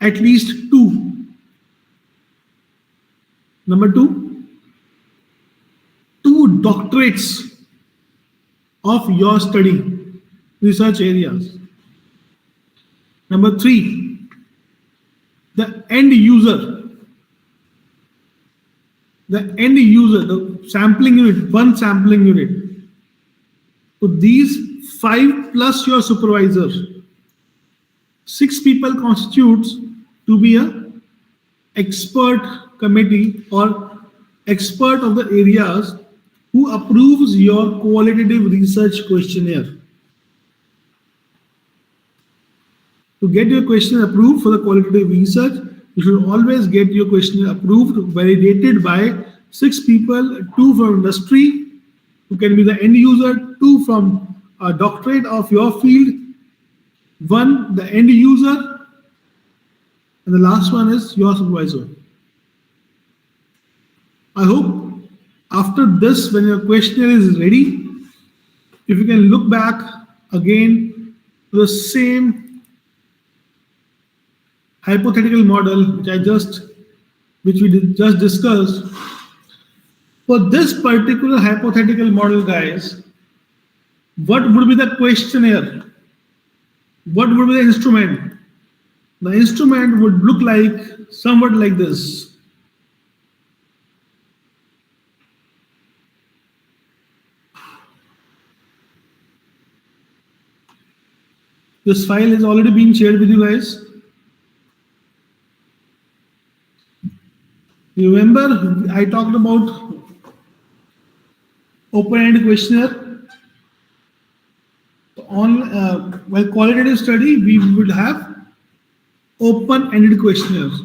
at least 2. Number 2, 2 doctorates of your study, research areas. Number 3, the end user, the sampling unit, 1 sampling unit. So these 5 plus your supervisor, 6 people constitutes to be a expert committee or expert of the areas who approves your qualitative research questionnaire. To get your questionnaire approved for the qualitative research, you should always get your questionnaire approved, validated by 6 people, 2 from industry, who can be the end user, 2 from a doctorate of your field, 1 the end user, and the last one is your supervisor. I hope after this, when your questionnaire is ready, if you can look back again to the same hypothetical model which we just discussed. For this particular hypothetical model, guys, what would be the questionnaire? What would be the instrument? The instrument would look like somewhat like this. This file is already being shared with you guys. Remember, I talked about open-ended questionnaire. While qualitative study, we would have open-ended questionnaires.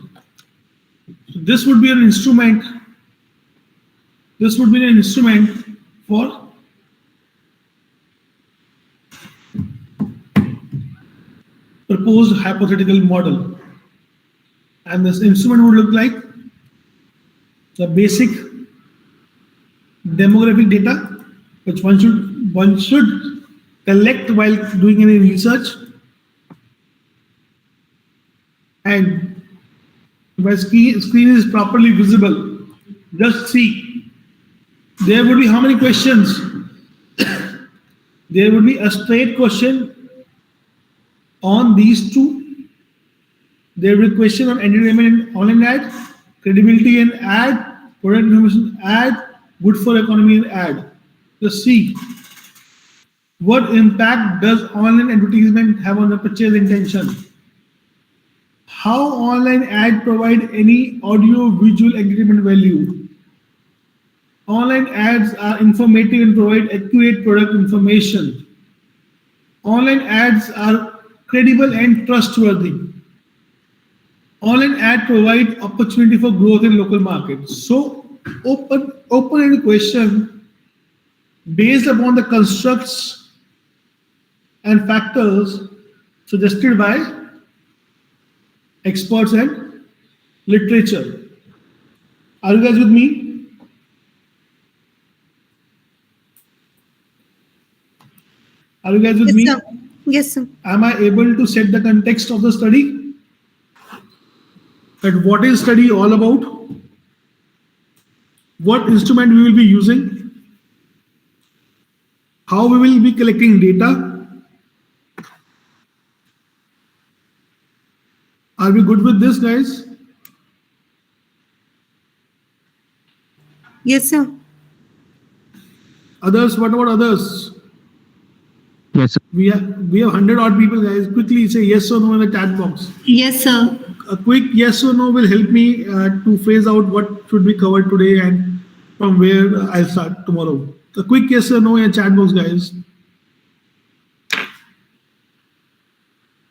So this would be an instrument. This would be an instrument for proposed hypothetical model. And this instrument would look like the basic demographic data, which one should collect while doing any research. And if my screen is properly visible, just see, there would be how many questions? There would be a straight question on these 2. There will be a question on entertainment and online ad, credibility and ad, product information ad, good for economy and ad. Just see, what impact does online advertisement have on the purchase intention? How online ad provide any audio visual entertainment value? Online ads are informative and provide accurate product information. Online ads are credible and trustworthy. Online ad provide opportunity for growth in local markets. So open-ended question based upon the constructs and factors suggested by experts and literature. Are you guys with me? Are you guys with me? Sir. Yes, sir. Am I able to set the context of the study? That what is study all about? What instrument we will be using? How we will be collecting data? Are we good with this, guys? Yes, sir. Others, what about others? Yes, sir. We have 100 odd people, guys. Quickly say yes or no in the chat box. Yes, sir. A quick yes or no will help me to phase out what should be covered today and from where I'll start tomorrow. A quick yes or no in chat box, guys.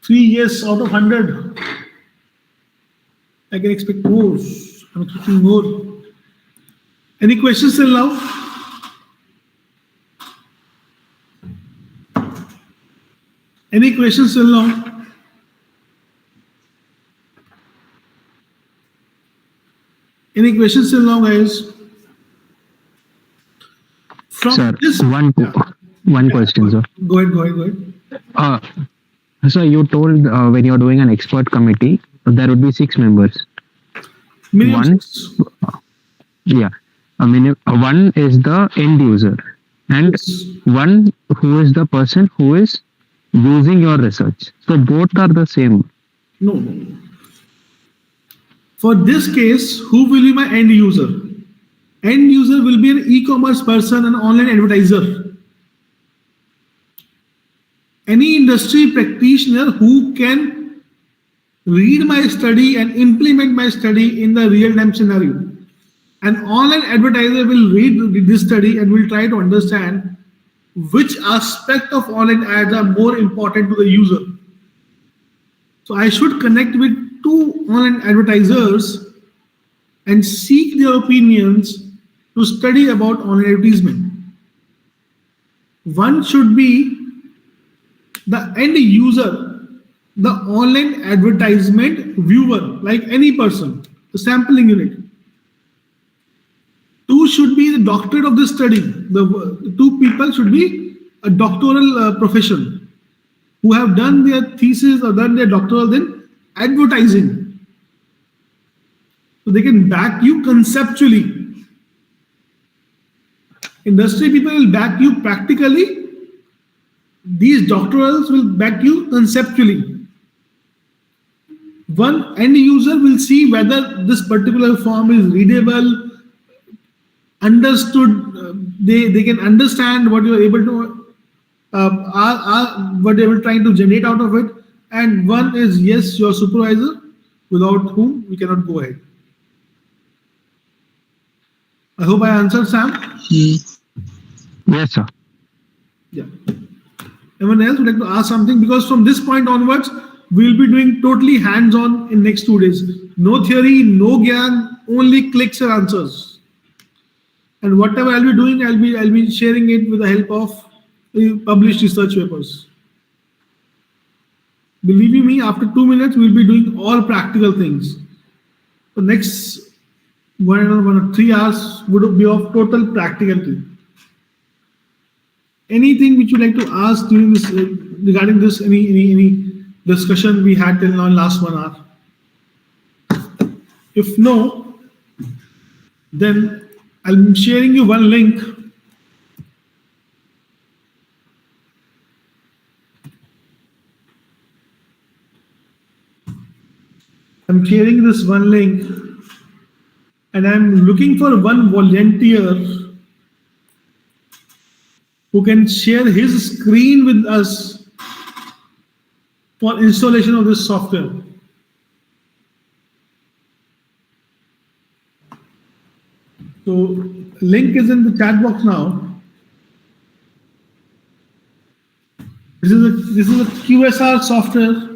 3 yes out of 100. I can expect more. I'm expecting more. Any questions till now? Any questions till now? Any questions till now, guys? From Sir, this, one question, sir. Go ahead. So you told when you're doing an expert committee, there would be 6 members. Minimum One, 6. yeah. One is the end user, and one who is the person who is using your research. So both are the same. No. For this case, who will be my end user? End user will be an e-commerce person, an online advertiser. Any industry practitioner who can read my study and implement my study in the real-time scenario. An online advertiser will read this study and will try to understand which aspect of online ads are more important to the user. So I should connect with 2 online advertisers and seek their opinions to study about online advertisement. One should be the end user, the online advertisement viewer, like any person, the sampling unit. 2 should be the doctorate of the study. The 2 people should be a doctoral profession who have done their thesis or done their doctoral in advertising. So they can back you conceptually. Industry people will back you practically. These doctorals will back you conceptually. One end user will see whether this particular form is readable, understood, they can understand what you're able to what they were trying to generate out of it. And one is yes, your supervisor, without whom we cannot go ahead. I hope I answered, Sam. Yes, sir. Yeah. Anyone else would like to ask something? Because from this point onwards, we'll be doing totally hands-on in next 2 days. No theory, no gyan, only clicks and answers. And whatever I'll be doing, I'll be sharing it with the help of published research papers. Believe me, after 2 minutes, we'll be doing all practical things. The next 1 or 3 hours would be of total practicality. Anything which you'd like to ask during this regarding this, any discussion we had till now in last 1 hour? If no, then I'm sharing you one link. I'm sharing this one link, and I'm looking for one volunteer who can share his screen with us for installation of this software. So link is in the chat box now. This is a QSR software.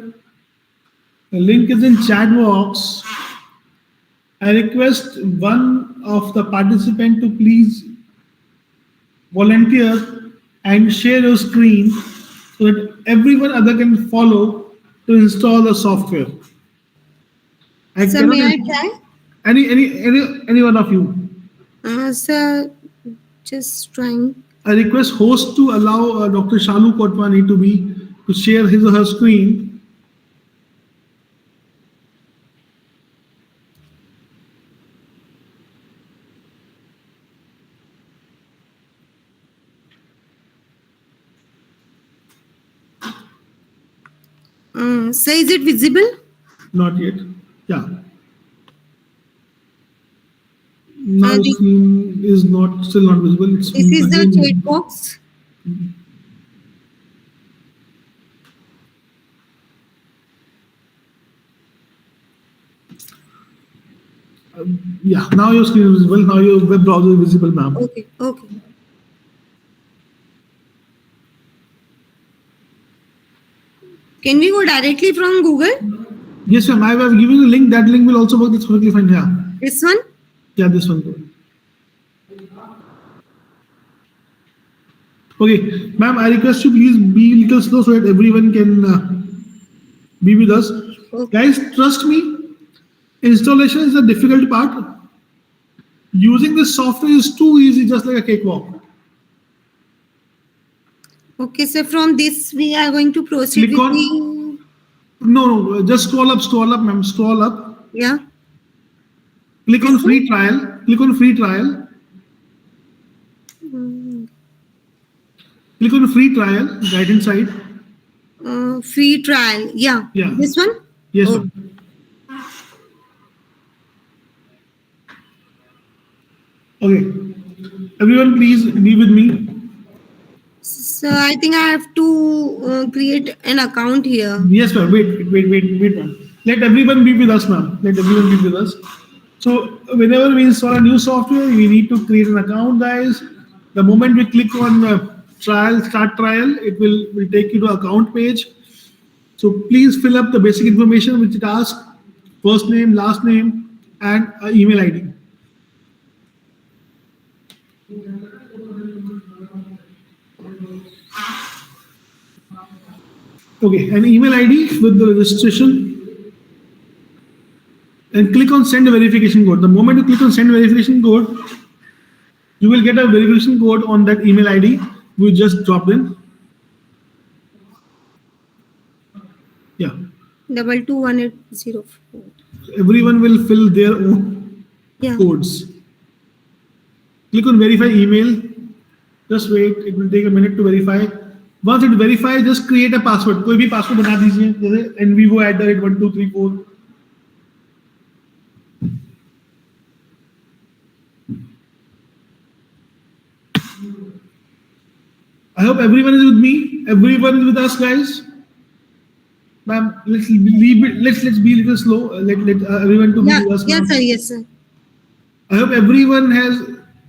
The link is in chat box. I request one of the participants to please volunteer and share your screen so that everyone other can follow to install the software. So may I try? Any one of you. Sir, just trying. I request host to allow Dr. Shalu Kotwani to share his or her screen. So is it visible? Not yet. Yeah. Now the screen is still not visible. This is the chat box. Yeah, now your screen is visible. Now your web browser is visible, ma'am. Okay. Okay. Can we go directly from Google? Yes, ma'am. I have given you a link. That link will also work. That's perfectly fine. Yeah. This one? Yeah, this one. Okay, ma'am, I request you please be a little slow so that everyone can be with us. Okay. Guys, trust me, installation is the difficult part. Using this software is too easy, just like a cakewalk. Okay, so from this we are going to proceed Click with on- the... No, just scroll up, ma'am, scroll up. Yeah. Click on free trial. Click on free trial. Click on free trial, right inside. Free trial. Yeah. Yeah. This one? Yes, Oh. ma'am. Okay. Everyone, please be with me. So I think I have to create an account here. Yes, ma'am. Wait, ma'am. Let everyone be with us, ma'am. Let everyone be with us. So whenever we install a new software, we need to create an account, guys. The moment we click on start trial, it will take you to account page. So please fill up the basic information which it asks: first name, last name, and email ID. Okay, an email ID with the registration. And click on send a verification code. The moment you click on send verification code, you will get a verification code on that email ID we just dropped in. Yeah. 221804. Everyone will fill their own Yeah. codes. Click on verify email. Just wait. It will take a minute to verify. Once it verifies, just create a password. कोई भी password बना दीजिए. जैसे N-vivo@1234. I hope everyone is with me. Everyone is with us, guys. Ma'am, let's be a little slow. Let everyone to be Yeah. with us. Yes, ma'am. sir. Yes, sir. I hope everyone has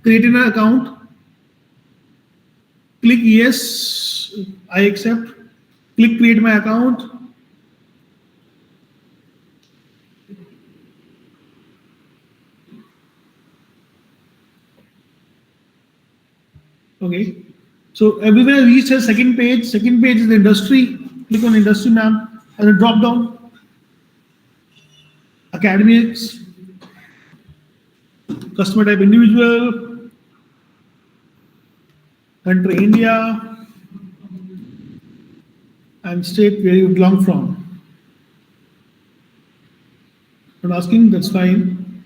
created an account. Click yes, I accept. Click create my account. Okay. So everyone has reached a second page. Second page is the industry. Click on industry, ma'am, and a drop down. Academics. Customer type individual. Country India. And state where you belong from. Not asking, that's fine.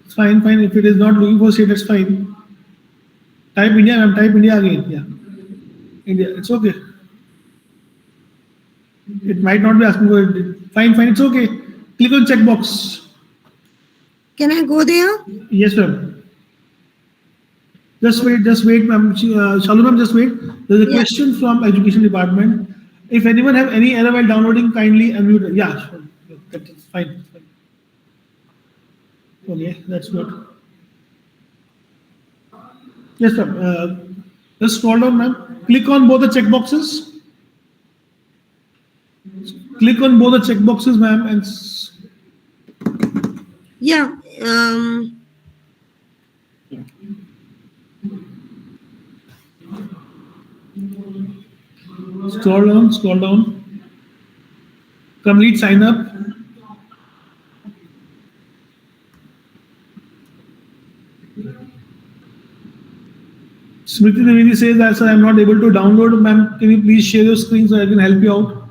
It's fine. If it is not looking for state, that's fine. Type India, ma'am, type India again. Yeah. India, it's okay. It might not be asking for it. Fine, it's okay. Click on checkbox. Can I go there? Yes, ma'am. Just wait, ma'am. Shalu, ma'am, just wait. There's a question from Education Department. If anyone have any error while downloading, kindly unmute. Yeah, sure. That's fine. Okay, that's good. Yes, ma'am. Just scroll down, ma'am. Click on both the checkboxes. Click on both the checkboxes, ma'am, and Yeah. scroll down. Complete sign up. Smriti Devedi says that, sir, I'm not able to download. Ma'am, can you please share your screen so I can help you out?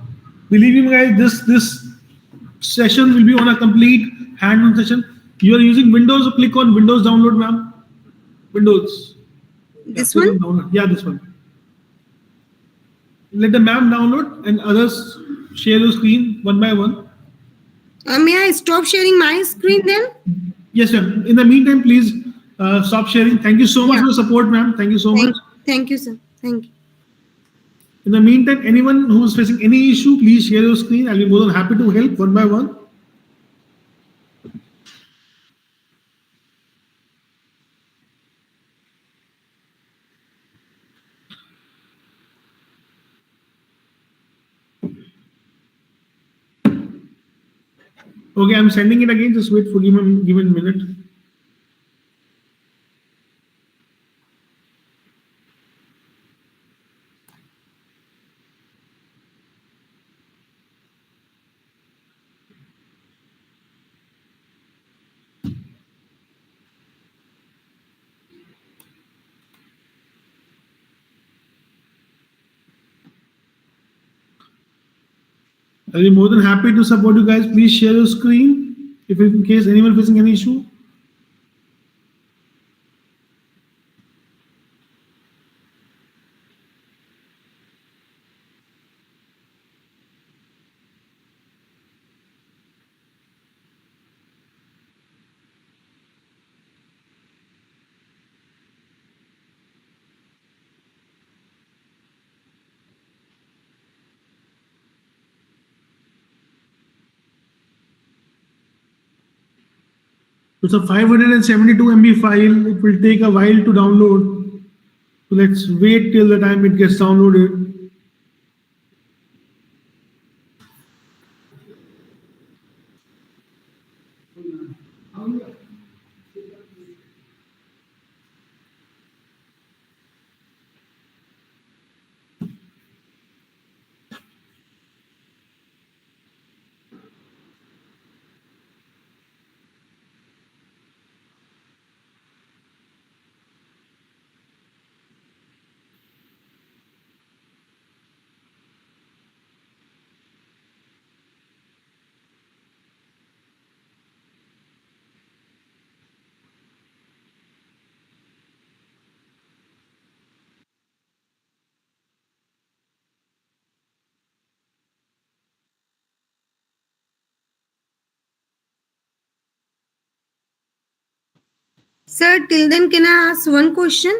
Believe me, guys, this session will be on a complete hand-on session. You are using Windows, so click on Windows download, ma'am. Windows. This Click one? on download. Yeah, this one. Let the ma'am download and others share your screen one by one. May I stop sharing my screen then? Yes, ma'am. In the meantime, please stop sharing. Thank you so much Yeah. for the support, ma'am. Thank you so much. Thank you, sir. Thank you. In the meantime, anyone who is facing any issue, please share your screen. I'll be more than happy to help one by one. Okay, I'm sending it again. Just wait for give me a minute. I'll be more than happy to support you guys. Please share your screen if in case anyone facing any issue. It's a 572 MB file. It will take a while to download. So let's wait till the time it gets downloaded. Sir, till then, can I ask one question?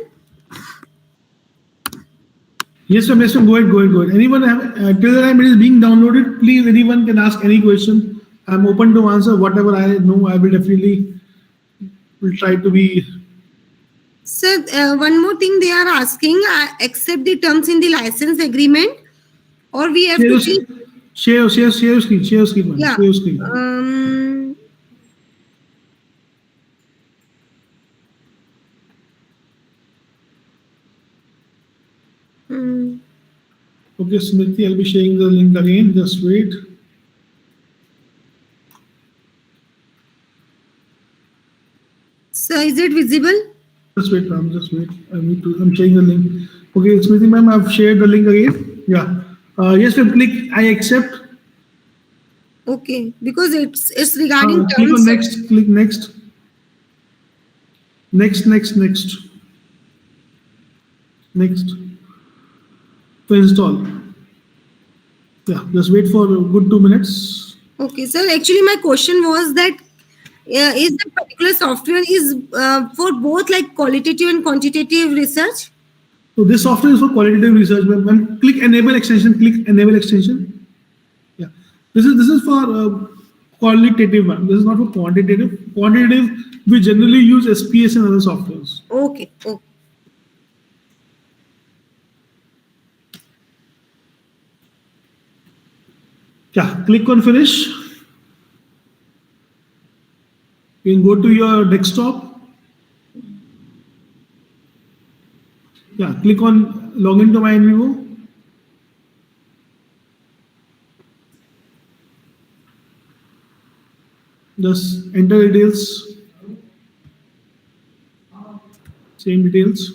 Yes, ma'am. Yes, ma'am. Go ahead. Go ahead. Go ahead. Anyone have till the time it is being downloaded, please. Anyone can ask any question. I'm open to answer whatever I know. I will definitely will try to be. Sir, one more thing they are asking, accept the terms in the license agreement, or we have to keep. Share your screen. Share your screen, ma'am. Yeah. Share your screen. Okay, Smriti, I'll be sharing the link again. Just wait. Sir, is it visible? Just wait, ma'am. Just wait. I'm sharing the link. Okay, Smriti, ma'am, I've shared the link again. Yeah. Yes, ma'am. Click I accept. Okay, because it's regarding Click terms. on next. Click next. Next. To install. Yeah, just wait for a good 2 minutes. Okay, sir. Actually, my question was that is the particular software is for both like qualitative and quantitative research? So this software is for qualitative research. When click enable extension, click enable extension. Yeah, this is for qualitative one. This is not for quantitative. Quantitative, we generally use SPS and other softwares. Okay. Yeah, click on finish. You can go to your desktop. Yeah, click on login to my N-vivo. Just enter details. Same details.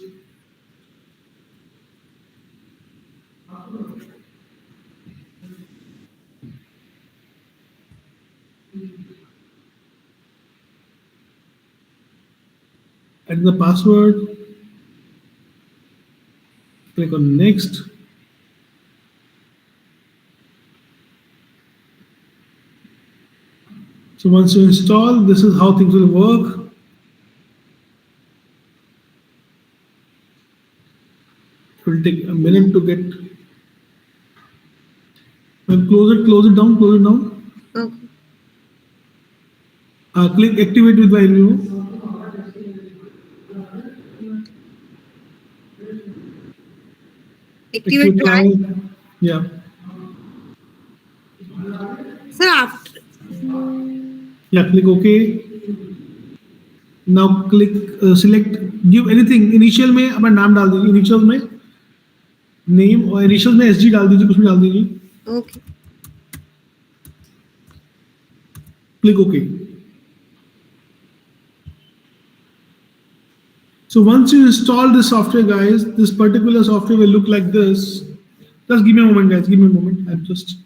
Enter the password. Click on next. So once you install, this is how things will work. It will take a minute to get. Well, close it down. Okay. Click activate with my N-vivo. Activate Yeah. Sir, after Yeah, click OK. Now click select, give anything. Initial में अपना नाम डाल दीजिए, initial में name और initial में SG डाल दीजिए, कुछ भी डाल दीजिए. Okay. Click OK. So once you install this software, guys, this particular software will look like this. Just give me a moment, guys. Give me a moment. I'm just.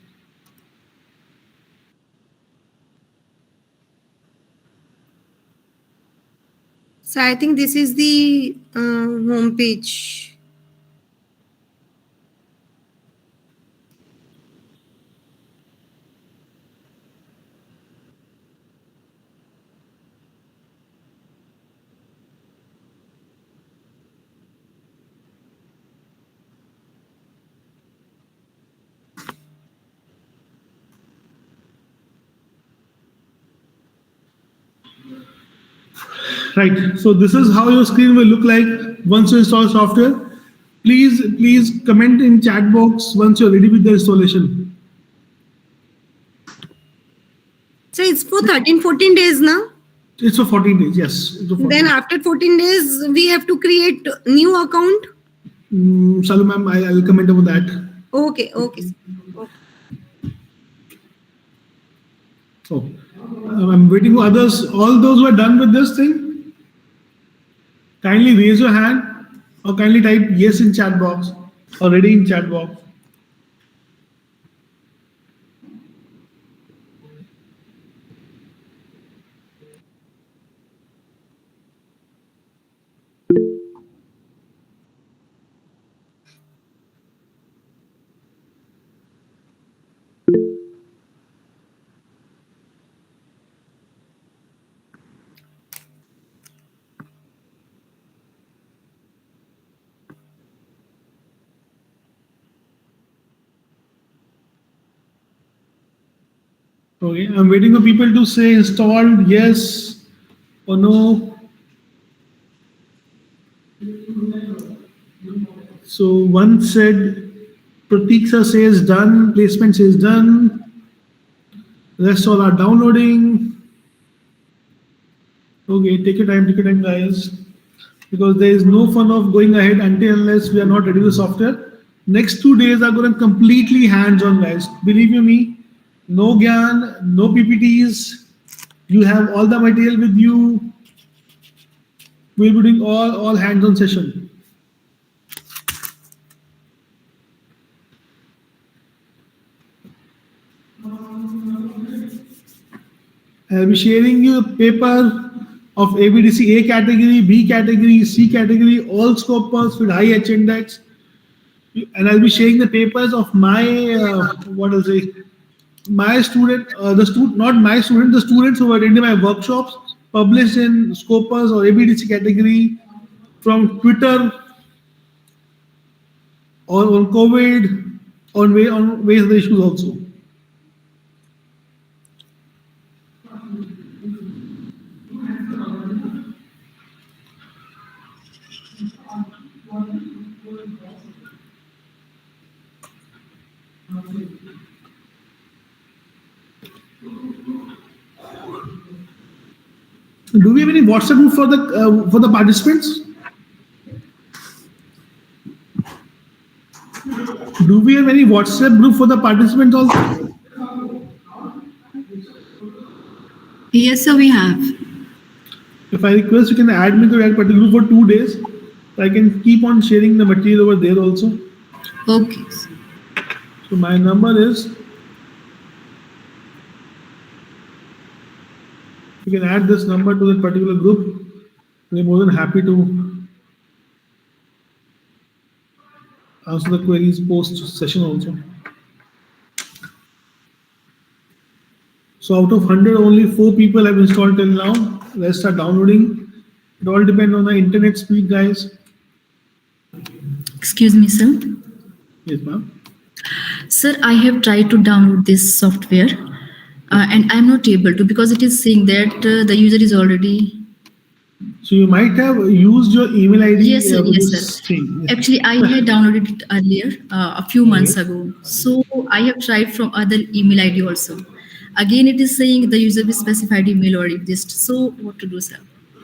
So I think this is the home page. Right. So this is how your screen will look like once you install software. Please comment in chat box once you're ready with the installation. So it's for 13-14 days now. It's for 14 days. Yes. It's for 14 Then days. after 14 days, we have to create new account. Salu ma'am, I'll comment about that. Okay. So I'm waiting for others. All those who are done with this thing, kindly raise your hand or kindly type yes in chat box or ready in chat box. Okay, I'm waiting for people to say installed, yes or no. So one said, Pratiksha says done, placement says done. Rest all are downloading. Okay, take your time, guys. Because there is no fun of going ahead until unless we are not ready with the software. Next 2 days are going to completely hands-on, guys. Believe you me, no GAN, no PPTs. You have all the material with you. We'll be doing all hands-on session. I'll be sharing you a paper of ABDC A category, B category, C category, all scopers with high H index. And I'll be sharing the papers of my, my student, not my student, the students who attended my workshops, published in Scopus or ABDC category from Twitter or on COVID, on various other issues also. Do we have any WhatsApp group for the participants? Do we have any WhatsApp group for the participants also? Yes, sir, we have. If I request, you can add me to that particular group for 2 days. So I can keep on sharing the material over there also. Okay. So my number is, you can add this number to that particular group. We're more than happy to answer the queries post session also. So out of 100, only 4 people have installed till now. Rest are downloading. It all depends on the internet speed, guys. Excuse me, sir. Yes, ma'am. Sir, I have tried to download this software and I'm not able to because it is saying that the user is already. So you might have used your email ID. Yes, sir. Yes, sir. Thing. Yes. Actually, I had downloaded it earlier, a few months ago. So I have tried from other email ID also. Again, it is saying the user will specified email or exist. So what to do, sir?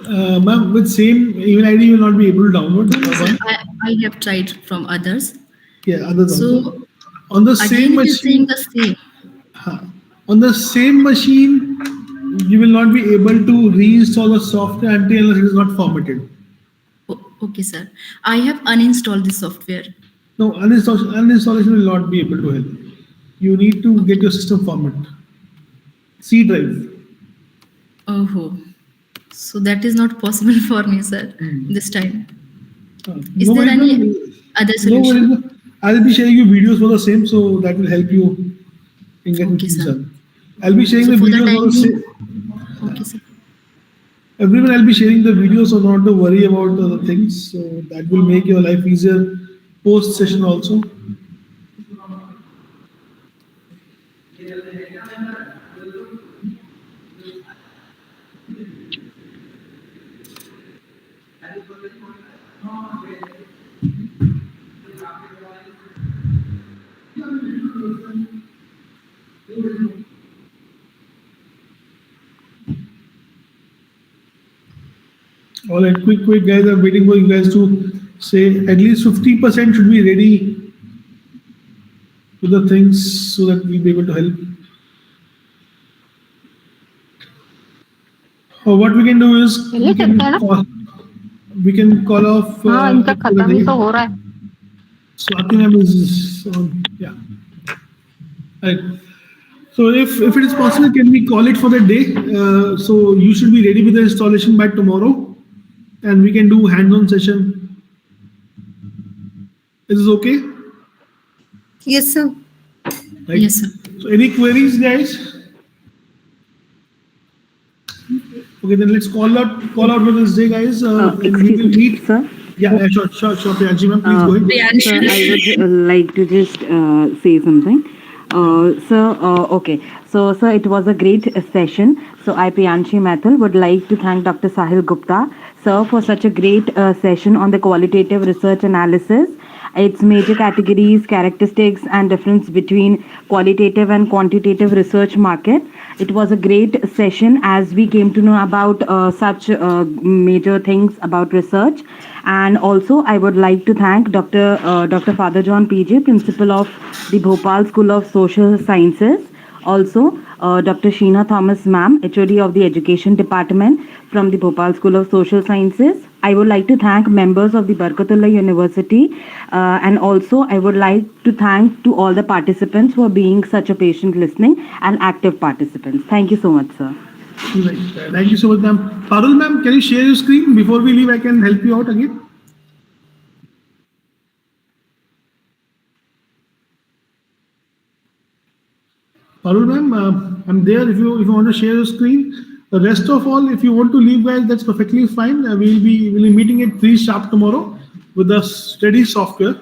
Ma'am, with same email ID, you will not be able to download. Sir, I have tried from others. Yeah, others also. So On the same again, it is saying machine, the same. on the same machine, you will not be able to reinstall the software until it is not formatted. Okay, sir. I have uninstalled the software. No, uninstallation will not be able to help. You need to get your system format. C drive. Oh, so that is not possible for me, sir, this time. Is No there worries, any ma'am. other No solution? worries, ma'am. I'll be sharing you videos for the same, so that will help you in getting Okay, things sir. done. I'll be sharing So the for the videos for the time being, same. okay, sir. Everyone, I'll be sharing the videos, so not to worry about the things. So that will make your life easier post session also. All right, quick, guys. I'm waiting for you guys to say at least 50% should be ready with the things so that we'll be able to help. Or what we can do is we can call off इनका for the खत्म ही day. तो हो रहा है. Swati ma'am is on. Yeah. Right. So if it is possible, can we call it for the day? So you should be ready with the installation by tomorrow, and we can do hands-on session. Is this okay? Yes, sir. Right. Yes, sir. So any queries, guys? Okay, then let's call out for this day, guys. And we Excuse will me, meet. sir. Yeah, sure, Priyanshi ma'am, please go ahead. Sir, I would like to just say something. Okay. So, sir, it was a great session. So, I, Priyanshi Mathur, would like to thank Dr. Sahil Gupta, sir, for such a great session on the qualitative research analysis, its major categories, characteristics, and difference between qualitative and quantitative research market. It was a great session as we came to know about such major things about research. And also, I would like to thank Dr. Father John PJ, Principal of the Bhopal School of Social Sciences. Also, Dr. Sheena Thomas Ma'am, HOD of the Education Department from the Bhopal School of Social Sciences. I would like to thank members of the Barkatullah University, and also I would like to thank to all the participants for being such a patient listening and active participants. Thank you so much, sir. Right. Thank you so much, ma'am. Parul ma'am, can you share your screen before we leave? I can help you out again. Parul ma'am, I'm there. If you want to share your screen. The rest of all, if you want to leave, guys, that's perfectly fine. We'll be meeting at 3 sharp tomorrow with the steady software.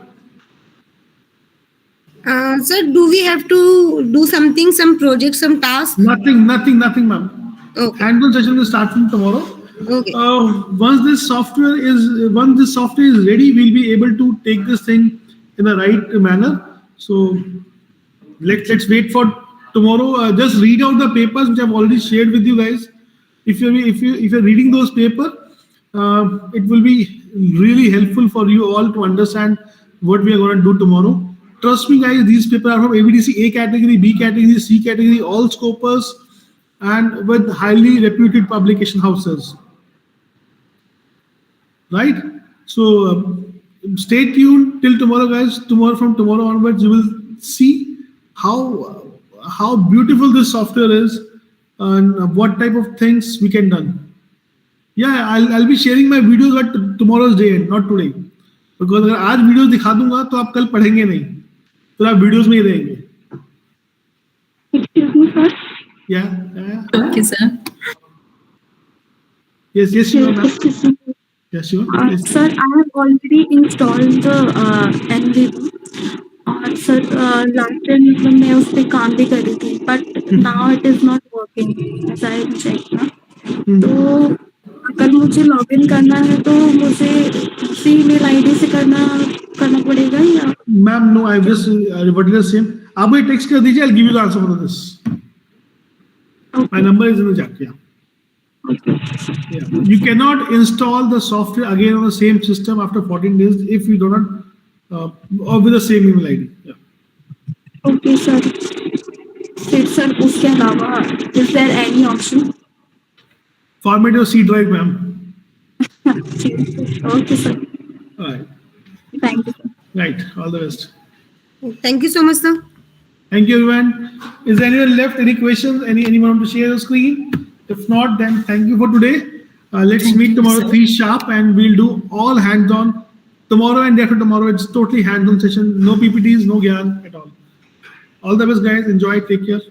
Sir, do we have to do something, some project, some task? Nothing, ma'am. Okay. Hands-on session will start from tomorrow. Okay. Once this software is ready, we'll be able to take this thing in the right manner. So let's wait for tomorrow. Just read out the papers which I've already shared with you guys. If you're reading those papers, it will be really helpful for you all to understand what we are going to do tomorrow. Trust me, guys, these papers are from ABDC A category, B category, C category, all scopers, and with highly reputed publication houses. Right? So stay tuned till tomorrow, guys. From tomorrow onwards, you will see how beautiful this software is and what type of things we can do. Yeah, I'll be sharing my videos at tomorrow's day end, not today. Because अगर आज video दिखा दूंगा तो आप कल पढ़ेंगे नहीं, तो आप वीडियोस में ही रहेंगे. Excuse me, sir. Yeah. Okay, sir. Yes, sure, ma'am. Excuse me. Yes, sure. Yes. Sir, I have already installed the N-vivo. और सर लास्ट टाइम मतलब मैं उस पर काम भी कर रही थी, but now it is not working as I check ना. तो अगर मुझे लॉगिन करना है तो मुझे उसी ईमेल आईडी से करना पड़ेगा या? Ma'am no, I just reverted the same. आप मुझे टेक्स्ट कर दीजिए, I will give you the answer for this. My number is in the chat. Yeah. Yeah. You cannot install the software again on the same system after 14 days if you do not, or with the same email ID. Yeah. Okay, sir. Sir, uske alawa, is there any option? Format your C drive, ma'am. Okay, sir. All right. Thank you, sir. Right. All the best. Thank you so much, sir. Thank you, everyone. Is there anyone left? Any questions? Anyone want to share the screen? If not, then thank you for today. Let's meet tomorrow 3 sharp, and we'll do all hands-on tomorrow and day after tomorrow. It's totally hands-on session. No PPTs, no gyan at all. All the best, guys. Enjoy. Take care.